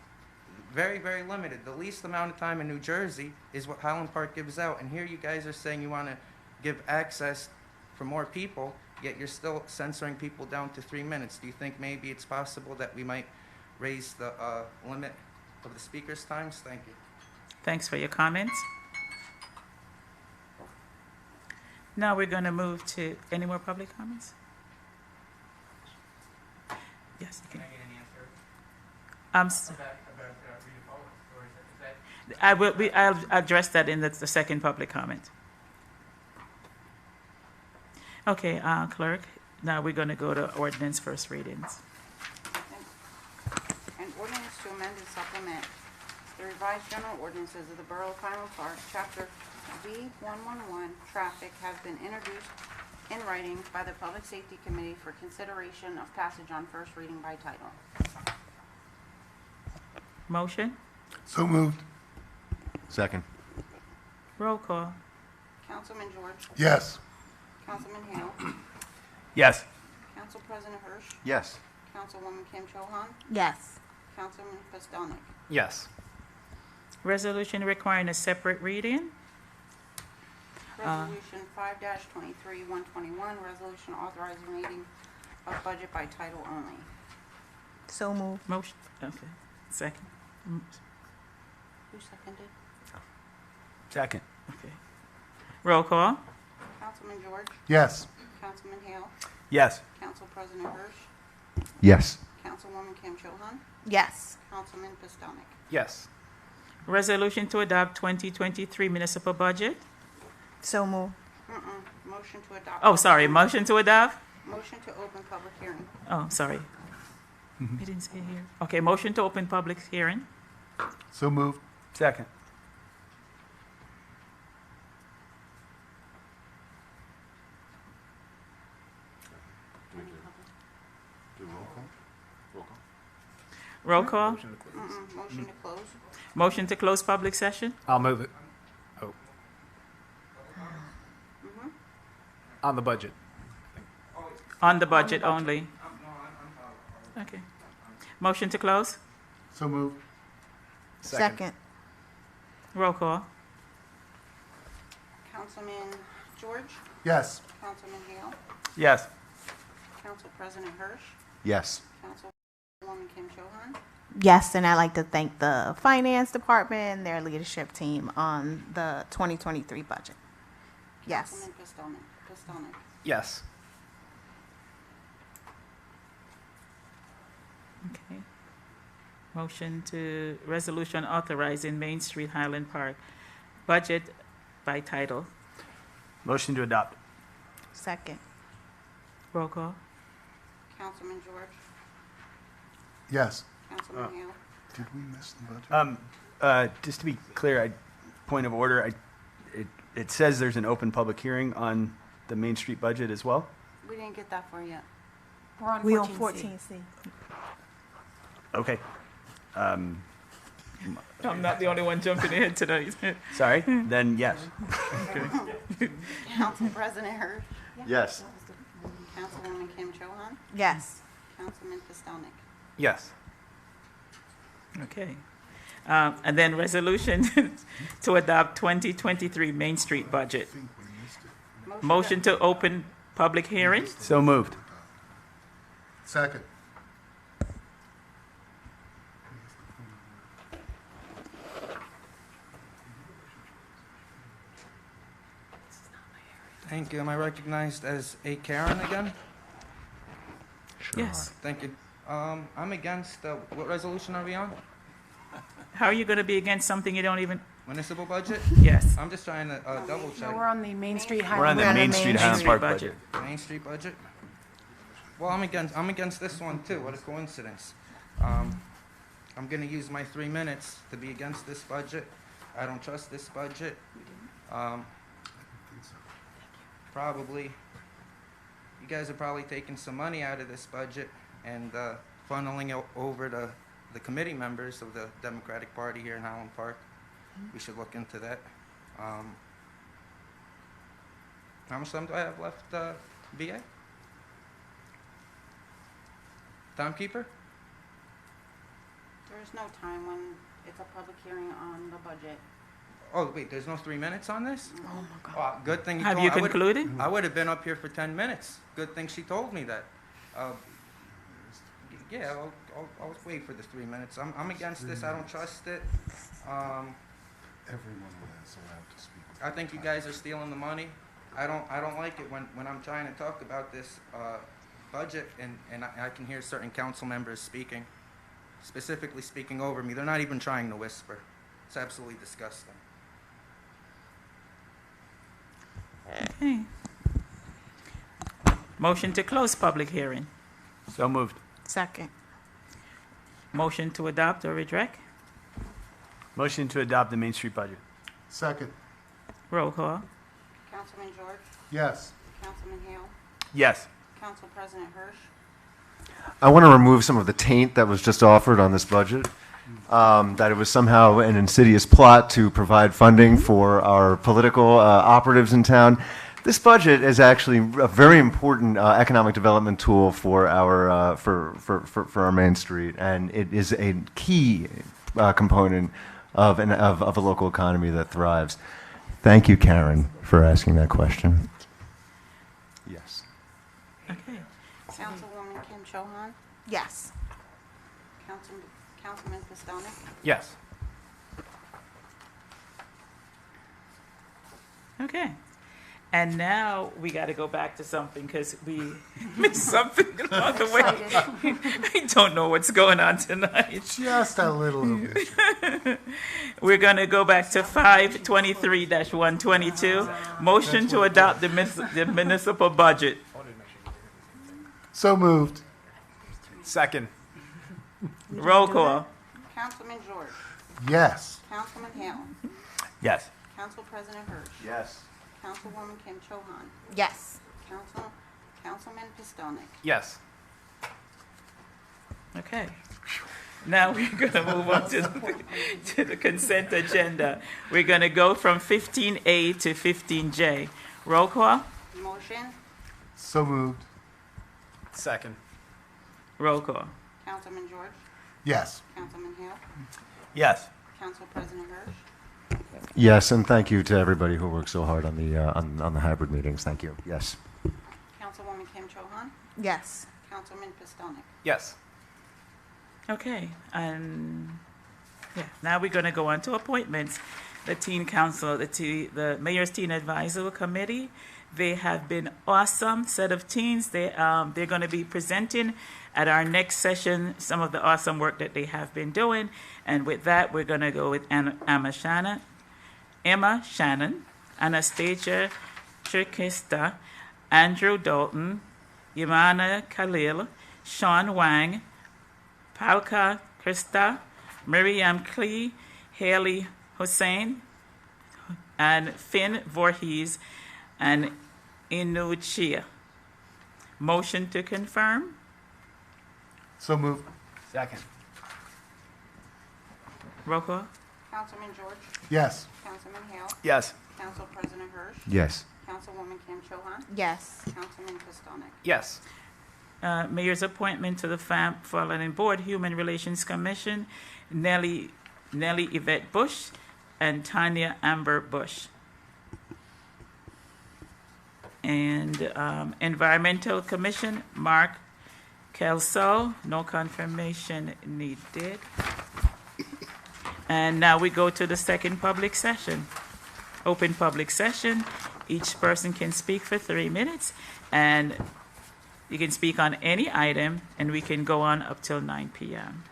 very, very limited. The least amount of time in New Jersey is what Highland Park gives out. And here you guys are saying you want to give access for more people, yet you're still censoring people down to 3 minutes. Do you think maybe it's possible that we might raise the limit of the speakers' times? Thank you. Thanks for your comments. Now we're going to move to, any more public comments? Yes, you can. Can I get an answer? I'll address that in the second public comment. Okay, clerk, now we're going to go to ordinance first readings. An ordinance to amend and supplement the revised general ordinances of the Borough of Highland Park, Chapter B111, Traffic, has been introduced in writing by the Public Safety Committee for consideration of passage on first reading by title. Motion, So moved. Second. roll call. Councilman George, Yes. Councilman Hale, Yes. Council President Hirsch, Yes. Councilwoman Kim Cho-Han, Yes. Councilman Postelnick. Yes. Resolution requiring a separate reading. Resolution 5-23-121, resolution authorizing reading of budget by title only. So moved. Motion, okay, second. Who seconded? Second. Okay. Roll call. Councilman George, Yes. Councilman Hale, Yes. Council President Hirsch, Yes. Councilwoman Kim Cho-Han, Yes. Councilman Pistonik. Yes. Resolution to adopt 2023 municipal budget. So move. Motion to adopt. Oh, sorry, motion to adopt? Motion to open public hearing. Oh, sorry. I didn't say here. Okay, motion to open public hearing. So moved. Second. Roll call. Motion to close. Motion to close public session. I'll move it. Oh. On the budget. On the budget only. Okay. Motion to close. So moved. Second. Roll call. Councilman George, Yes. Councilman Hale, Yes. Council President Hirsch, Yes. Councilwoman Kim Cho-Han, Yes, and I'd like to thank the finance department and their leadership team on the 2023 budget. Yes. Councilman Pistonik. Yes. Okay. Motion to resolution authorizing Main Street Highland Park budget by title. Motion to adopt. Second. Roll call. Councilman George, Yes. Councilman Hale, Did we miss the budget? Just to be clear, point of order, it says there's an open public hearing on the Main Street budget as well? we didn't get that far yet. We're on We on 14C. 14C. Okay. I'm not the only one jumping ahead tonight. Sorry, then yes. Council President Hirsch, Yes. Councilwoman Kim Cho-Han, Yes. Councilman Pistonik. Yes. Okay. And then resolution to adopt 2023 Main Street budget. Motion to open public hearing. So moved. Second. Thank you. Am I recognized as a Karen again? Yes. Thank you. I'm against, what resolution are we on? How are you going to be against something you don't even? Municipal budget? Yes. I'm just trying to double No, check. we're on the Main Street We're on Highland. the We're on the Main Street Main Highland Street Park budget. budget. Main Street budget? Well, I'm against this one too. What a coincidence. I'm gonna use my 3 minutes to be against this budget. I don't trust this budget. Probably, you guys are probably taking some money out of this budget and funneling it over to the committee members of the Democratic Party here in Highland Park. We should look into that. How much time do I have left, BA? Timekeeper? There is no time when it's a public hearing on the budget. Oh, wait, there's no 3 minutes on this? Oh my God. Oh, good thing you Have told you I would've- concluded? I would have been up here for 10 minutes. Good thing she told me that. Yeah, I'll wait for the 3 minutes. I'm against this. I don't trust it. Everyone is allowed to speak. I think you guys are stealing the money. I don't like it when I'm trying to talk about this budget and I can hear certain council members speaking, specifically speaking over me. They're not even trying to whisper. It's absolutely disgusting. Okay. Motion to close public hearing. So moved. Second. Motion to adopt or reject. Motion to adopt the Main Street budget. Second. Roll call. Councilman George, Yes. Councilman Hale, Yes. Council President Hirsch, I want to remove some of the taint that was just offered on this budget, that it was somehow an insidious plot to provide funding for our political operatives in town. This budget is actually a very important economic development tool for our for our Main Street, and it is a key component of a local economy that thrives. Thank you, Karen, for asking that question. Yes. Okay. Councilwoman Kim Cho-Han, Yes. Councilman Pistonik, Yes. Okay. And now we got to go back to something because we missed something along the way. I don't know what's going on tonight. Just a little bit. We're going to go back to 523-122. Motion to adopt the municipal budget. So moved. Second. Roll call. Councilman George. Yes. Councilman Hale. Yes. Council President Hirsch. Yes. Councilwoman Kim Cho-Han. Yes. Councilman Pistonik. Yes. Okay. Now we're going to move on to the consent agenda. We're going to go from 15A to 15J. Roll call. Motion. So moved. Second. Roll call. Councilman George. Yes. Councilman Hale. Yes. Council President Hirsch. Yes, and thank you to everybody who worked so hard on the hybrid meetings. Thank you. Yes. Councilwoman Kim Cho-Han. Yes. Councilman Pistonik. Yes. Okay, and yeah, now we're going to go on to appointments. The Teen Council, the Mayor's Teen Advisory Committee, they have been awesome set of teens. They're going to be presenting at our next session some of the awesome work that they have been doing. And with that, we're going to go with Emma Shannon, Anastasia Chirkista, Andrew Dalton, Yamana Khalil, Sean Wang, Palka Krista, Miriam Klee, Haley Hussein, and Finn Voorhees, and Inu Chia. Motion to confirm? So moved. Second. Roll call? Councilman George. Yes. Councilman Hale. Yes. Council President Hirsch. Yes. Councilwoman Kim Cho-Han. Yes. Councilman Pistonik. Yes. Mayor's appointment to the following board: Human Relations Commission, Nellie Yvette Bush and Tanya Amber Bush. And Environmental Commission, Mark Kelso, no confirmation needed. And now we go to the second public session. Open public session. Each person can speak for 3 minutes, and you can speak on any item, and we can go on up till 9 p.m.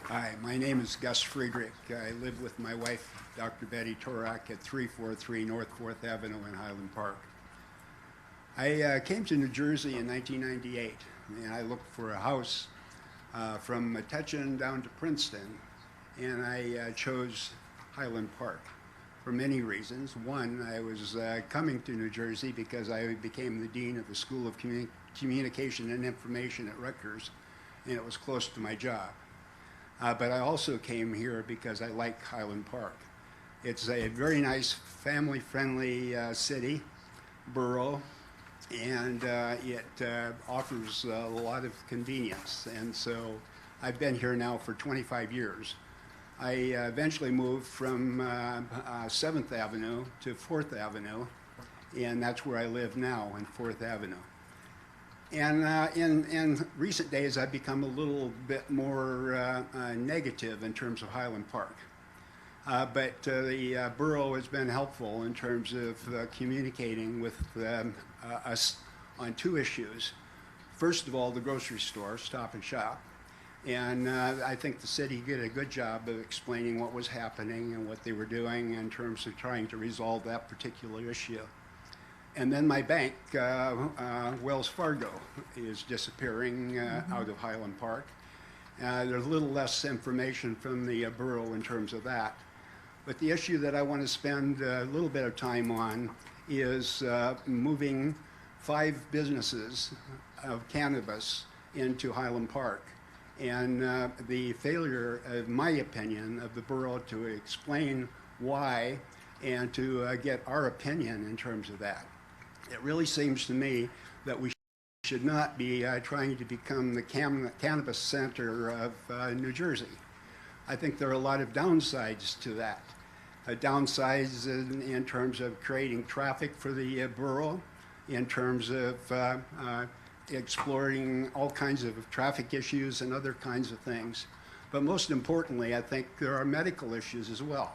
Hi, my name is Gus Friedrich. I live with my wife, Dr. Betty Torak, at 343 North 4th Avenue in Highland Park. I came to New Jersey in 1998, and I looked for a house from Metuchen down to Princeton, and I chose Highland Park for many reasons. One, I was coming to New Jersey because I became the dean of the School of Communication and Information at Rutgers, and it was close to my job. But I also came here because I like Highland Park. It's a very nice, family-friendly city, borough, and it offers a lot of convenience. And so I've been here now for 25 years. I eventually moved from 7th Avenue to 4th Avenue, and that's where I live now, on 4th Avenue. And in recent days, I've become a little bit more negative in terms of Highland Park. But the borough has been helpful in terms of communicating with us on two issues. First of all, the grocery store, Stop and Shop. And I think the city did a good job of explaining what was happening and what they were doing in terms of trying to resolve that particular issue. And then my bank, Wells Fargo, is disappearing out of Highland Park. There's a little less information from the borough in terms of that. But the issue that I want to spend a little bit of time on is moving 5 businesses of cannabis into Highland Park. And the failure, in my opinion, of the borough to explain why and to get our opinion in terms of that. It really seems to me that we should not be trying to become the cannabis center of New Jersey. I think there are a lot of downsides to that. Downsides in terms of creating traffic for the borough, in terms of exploring all kinds of traffic issues and other kinds of things. But most importantly, I think there are medical issues as well.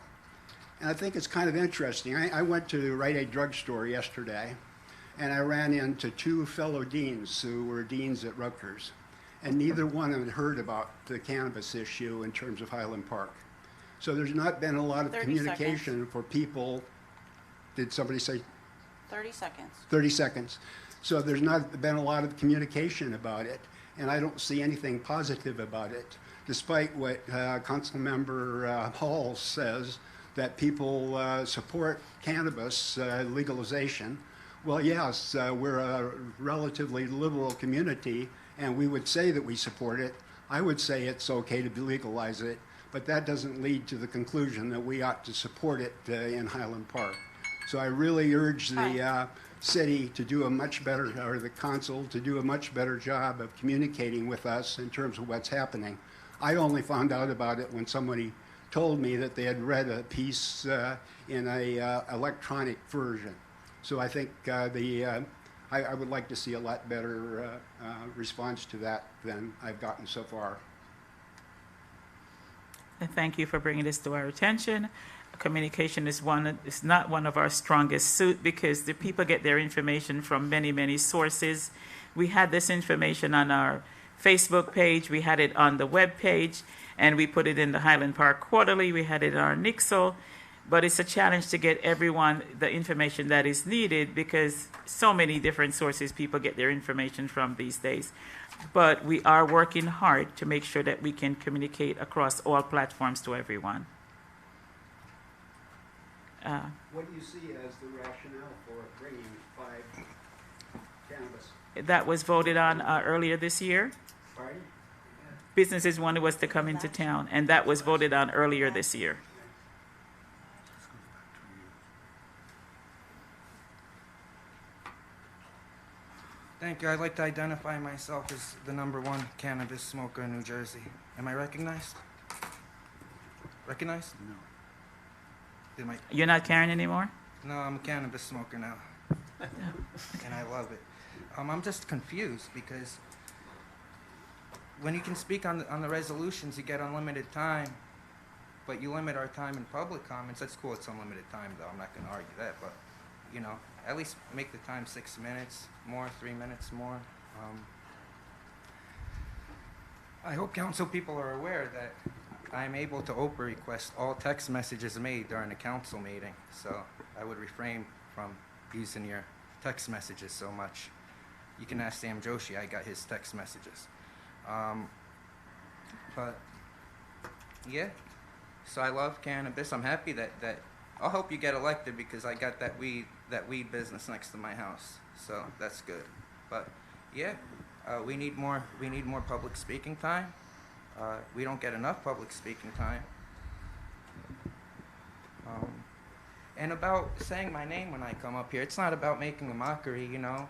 And I think it's kind of interesting. I went to Rite Aid drugstore yesterday, and I ran into two fellow deans who were deans at Rutgers, and neither one had heard about the cannabis issue in terms of Highland Park. So there's not been a lot of 30 communication for people. Did somebody say 30 seconds. 30 seconds? So there's not been a lot of communication about it, and I don't see anything positive about it, despite what Councilmember Hall says, that people support cannabis legalization. Well, yes, we're a relatively liberal community, and we would say that we support it. I would say it's okay to legalize it, but that doesn't lead to the conclusion that we ought to support it in Highland Park. So I really urge the city to do a much better, or the council to do a much better job of communicating with us in terms of what's happening. I only found out about it when somebody told me that they had read a piece in a electronic version. So I think I would like to see a lot better response to that than I've gotten so far. And thank you for bringing this to our attention. Communication is not one of our strongest suit because the people get their information from many, many sources. We had this information on our Facebook page, we had it on the web page, and we put it in the Highland Park Quarterly, we had it on our Nixle, but it's a challenge to get everyone the information that is needed because so many different sources people get their information from these days. But we are working hard to make sure that we can communicate across all platforms to everyone. What do you see as the rationale for bringing 5 cannabis? That was voted on earlier this year. Pardon? Businesses wanted us to come into town, and that was voted on earlier this year. Thank you. I'd like to identify myself as the #1 cannabis smoker in New Jersey. Am I recognized? Recognized? No. You're not carrying anymore? No, I'm a cannabis smoker now. And I love it. I'm just confused because when you can speak on the resolutions, you get unlimited time, but you limit our time in public comments. That's cool, it's unlimited time though, I'm not gonna argue that, but, you know, at least make the time 6 minutes more, 3 minutes more. I hope council people are aware that I'm able to Oprah request all text messages made during a council meeting, so I would refrain from using your text messages so much. You can ask Sam Joshi, I got his text messages. But yeah, so I love cannabis. I'm happy that I'll help you get elected because I got that weed business next to my house, so that's good. But yeah, we need more public speaking time. We don't get enough public speaking time. And about saying my name when I come up here, it's not about making a mockery, you know.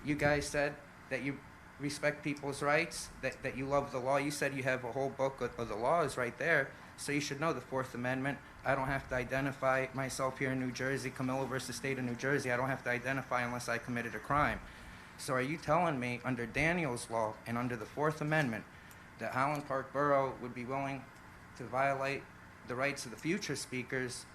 You guys said that you respect people's rights, that you love the law. You said you have a whole book of the laws right there, so you should know the 4th Amendment. I don't have to identify myself here in New Jersey, Camillo versus State of New Jersey. I don't have to identify unless I committed a crime. So are you telling me under Daniel's law and under the 4th Amendment that Highland Park Borough would be willing to violate the rights of the future speakers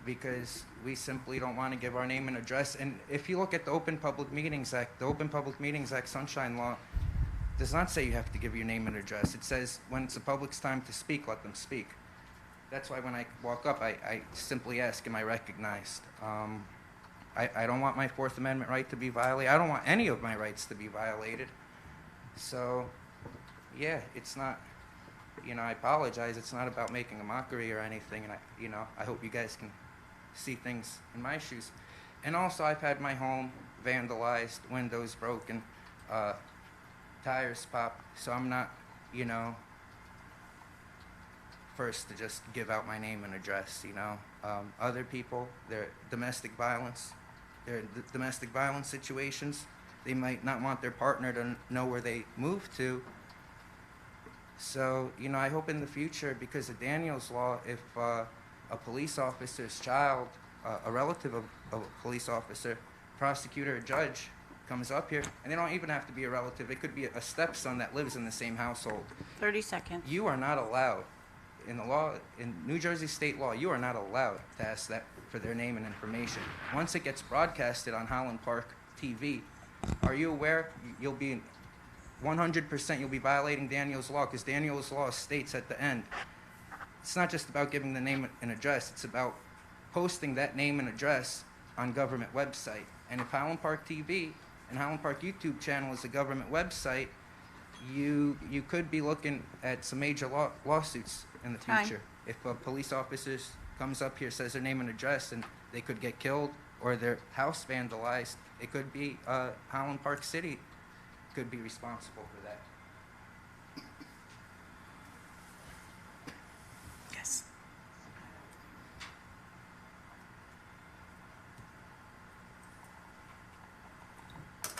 because we simply don't want to give our name and address? And if you look at the Open Public Meetings Act, the Open Public Meetings Act Sunshine Law does not say you have to give your name and address. It says when it's the public's time to speak, let them speak. That's why when I walk up, I simply ask, am I recognized? I don't want my 4th Amendment right to be violated. I don't want any of my rights to be violated. So, yeah, it's not, you know, I apologize. It's not about making a mockery or anything, and I hope you guys can see things in my shoes. And also, I've had my home vandalized, windows broken, tires popped, so I'm not, you know, first to just give out my name and address, you know. Other people, they're domestic violence situations. They might not want their partner to know where they moved to. So, you know, I hope in the future, because of Daniel's law, if a police officer's child, a relative of a police officer, prosecutor or judge comes up here, and they don't even have to be a relative. It could be a stepson that lives in the same household. 30 seconds. You are not allowed, in the law, in New Jersey state law, you are not allowed to ask that for their name and information. Once it gets broadcasted on Highland Park TV, are you aware you'll be 100% you'll be violating Daniel's law, because Daniel's law states at the end, it's not just about giving the name and address, it's about posting that name and address on government website. And if Highland Park TV and Highland Park YouTube channel is a government website, you could be looking at some major lawsuits in the Time. future. If a police officer comes up here, says their name and address, and they could get killed or their house vandalized, it could be Highland Park City could be responsible for that. Yes.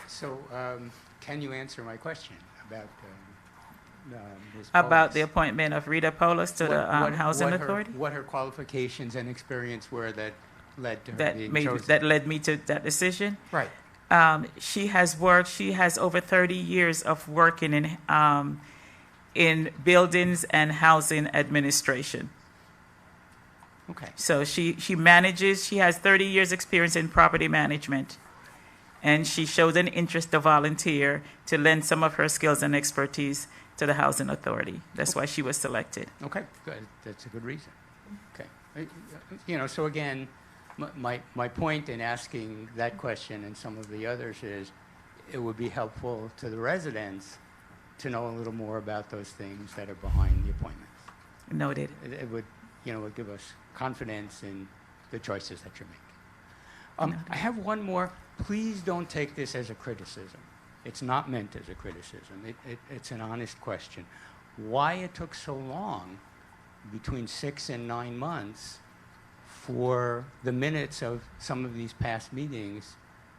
So, can you answer my question about Ms. About Polis? the appointment of Rita Polis to the Housing Authority? What her qualifications and experience were that led to her That being made, chosen? that led me to that decision? Right. She has over 30 years of working in buildings and housing administration. Okay. So she has 30 years experience in property management. And she showed an interest to volunteer to lend some of her skills and expertise to the Housing Authority. That's why she was selected. Okay, good. That's a good reason. Okay. So again, my point in asking that question and some of the others is it would be helpful to the residents to know a little more about those things that are behind the appointments. Noted. It would, would give us confidence in the choices that you're making. I have one more. Please don't take this as a criticism. It's not meant as a criticism. It's an honest question. Why it took so long, between 6 and 9 months, for the minutes of some of these past meetings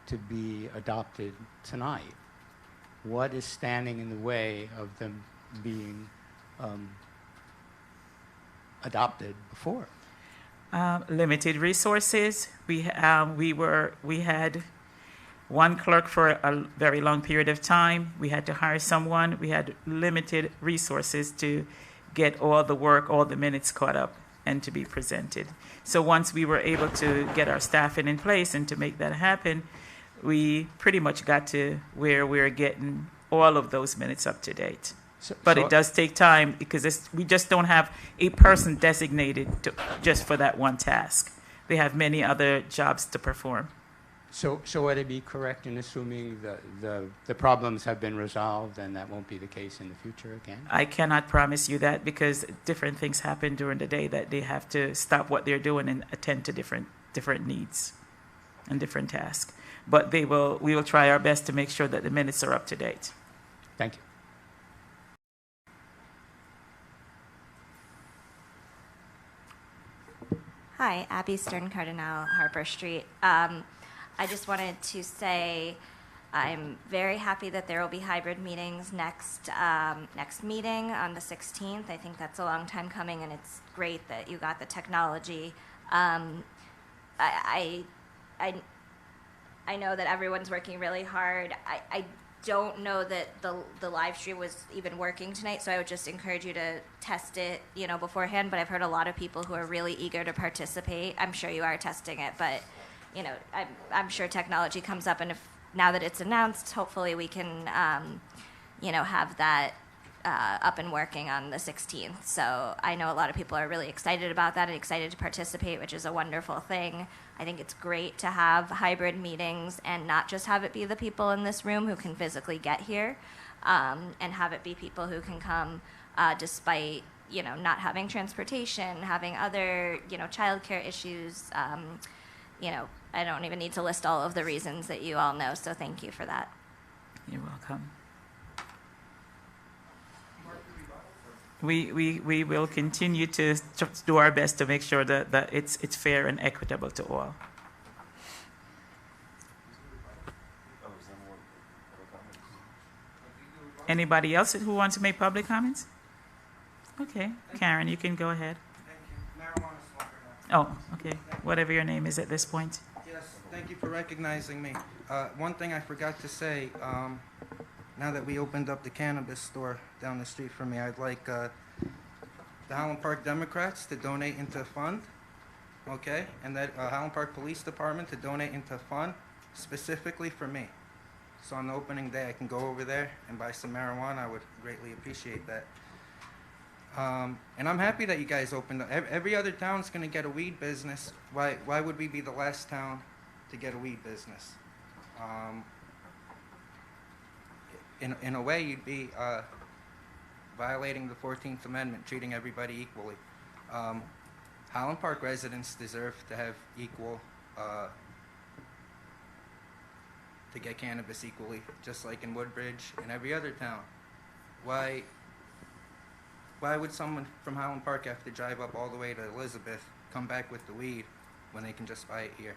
to be adopted tonight? What is standing in the way of them being adopted before? Limited resources. We had one clerk for a very long period of time. We had to hire someone. We had limited resources to get all the work, all the minutes caught up and to be presented. So once we were able to get our staffing in place and to make that happen, we pretty much got to where we're getting all of those minutes up to date. But it does take time because we just don't have a person designated just for that one task. They have many other jobs to perform. So would I be correct in assuming the problems have been resolved and that won't be the case in the future again? I cannot promise you that because different things happen during the day that they have to stop what they're doing and attend to different needs and different tasks. But we will try our best to make sure that the minutes are up to date. Thank you. Hi, Abby Stern Cardinal, Harper Street. I just wanted to say I'm very happy that there will be hybrid meetings next meeting on the 16th. I think that's a long time coming, and it's great that you got the technology. I know that everyone's working really hard. I don't know that the live stream was even working tonight, so I would just encourage you to test it, beforehand. But I've heard a lot of people who are really eager to participate. I'm sure you are testing it, but I'm sure technology comes up, and if now that it's announced, hopefully we can, have that up and working on the 16th. So I know a lot of people are really excited about that and excited to participate, which is a wonderful thing. I think it's great to have hybrid meetings and not just have it be the people in this room who can physically get here, and have it be people who can come despite, not having transportation, having other, childcare issues. I don't even need to list all of the reasons that you all know, so thank you for that. You're welcome. We will continue to do our best to make sure that it's fair and equitable to all. Anybody else who wants to make public comments? Okay, Karen, you can go ahead. Thank you. Marijuana smoker now. Oh, okay. Whatever your name is at this point. Yes. Thank you for recognizing me. One thing I forgot to say, now that we opened up the cannabis store down the street from me, I'd like the Highland Park Democrats to donate into a fund, okay? And that Highland Park Police Department to donate into a fund specifically for me. So on the opening day, I can go over there and buy some marijuana. I would greatly appreciate that. And I'm happy that you guys opened up. Every other town's going to get a weed business. Why would we be the last town to get a weed business? In a way, you'd be violating the 14th Amendment, treating everybody equally. Highland Park residents deserve to have equal, to get cannabis equally, just like in Woodbridge and every other town. Why would someone from Highland Park have to drive up all the way to Elizabeth, come back with the weed, when they can just buy it here?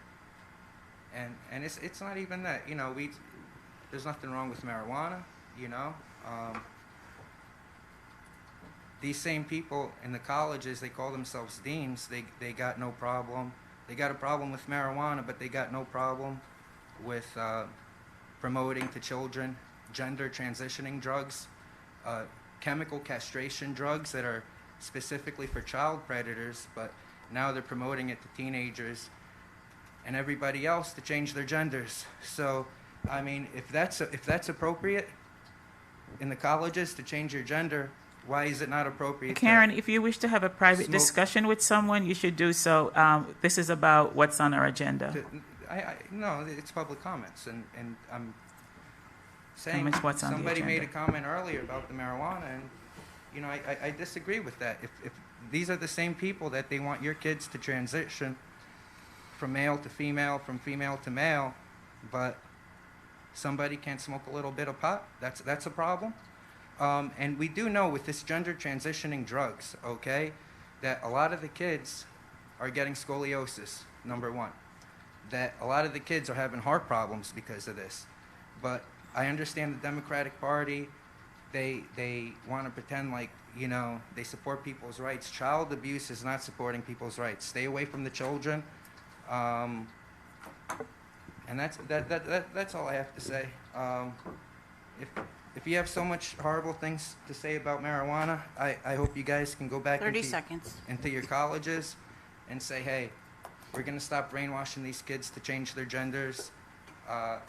And it's not even that, you know, there's nothing wrong with marijuana, you know. These same people in the colleges, they call themselves deans, they got no problem. They got a problem with marijuana, but they got no problem with promoting to children gender transitioning drugs, chemical castration drugs that are specifically for child predators, but now they're promoting it to teenagers and everybody else to change their genders. So, I mean, if that's appropriate in the colleges to change your gender, why is it not appropriate? Karen, if you wish to have a private smoke- discussion with someone, you should do so. This is about what's on our agenda. No, it's public comments, and I'm saying Comments what's on the somebody made a agenda. comment earlier about the marijuana, and you know, I disagree with that. If these are the same people that they want your kids to transition from male to female, from female to male, but somebody can't smoke a little bit of pot, that's a problem. And we do know with this gender transitioning drugs, okay, that a lot of the kids are getting scoliosis, number one. That a lot of the kids are having heart problems because of this. But I understand the Democratic Party, they want to pretend like, you know, they support people's rights. Child abuse is not supporting people's rights. Stay away from the children. And that's all I have to say. If you have so much horrible things to say about marijuana, I hope you guys can go back 30 seconds. into your colleges and say, hey, we're going to stop brainwashing these kids to change their genders.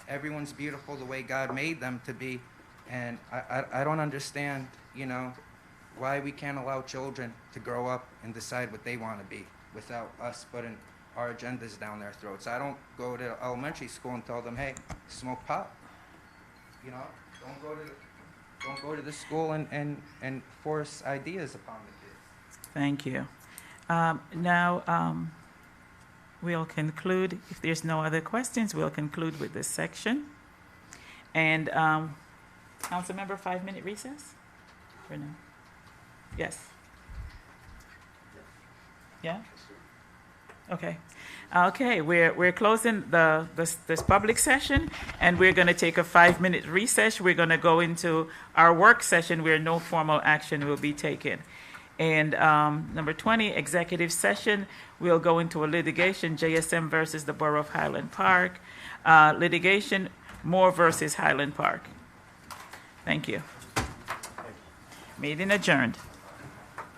Everyone's beautiful the way God made them to be. And I don't understand, you know, why we can't allow children to grow up and decide what they want to be without us putting our agendas down their throats. I don't go to elementary school and tell them, hey, smoke pot. You know, don't go to the school and force ideas upon the kids. Thank you. Now, we'll conclude. If there's no other questions, we'll conclude with this section. And Councilmember, 5-minute recess? Or no? Yes. Yeah? Okay. Okay, we're closing this public session, and we're going to take a 5-minute recess. We're going to go into our work session where no formal action will be taken. And number 20, executive session, we'll go into a litigation, JSM versus the Borough of Highland Park. Litigation, Moore versus Highland Park. Thank you. Meeting adjourned.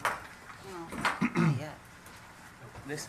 No, not yet. This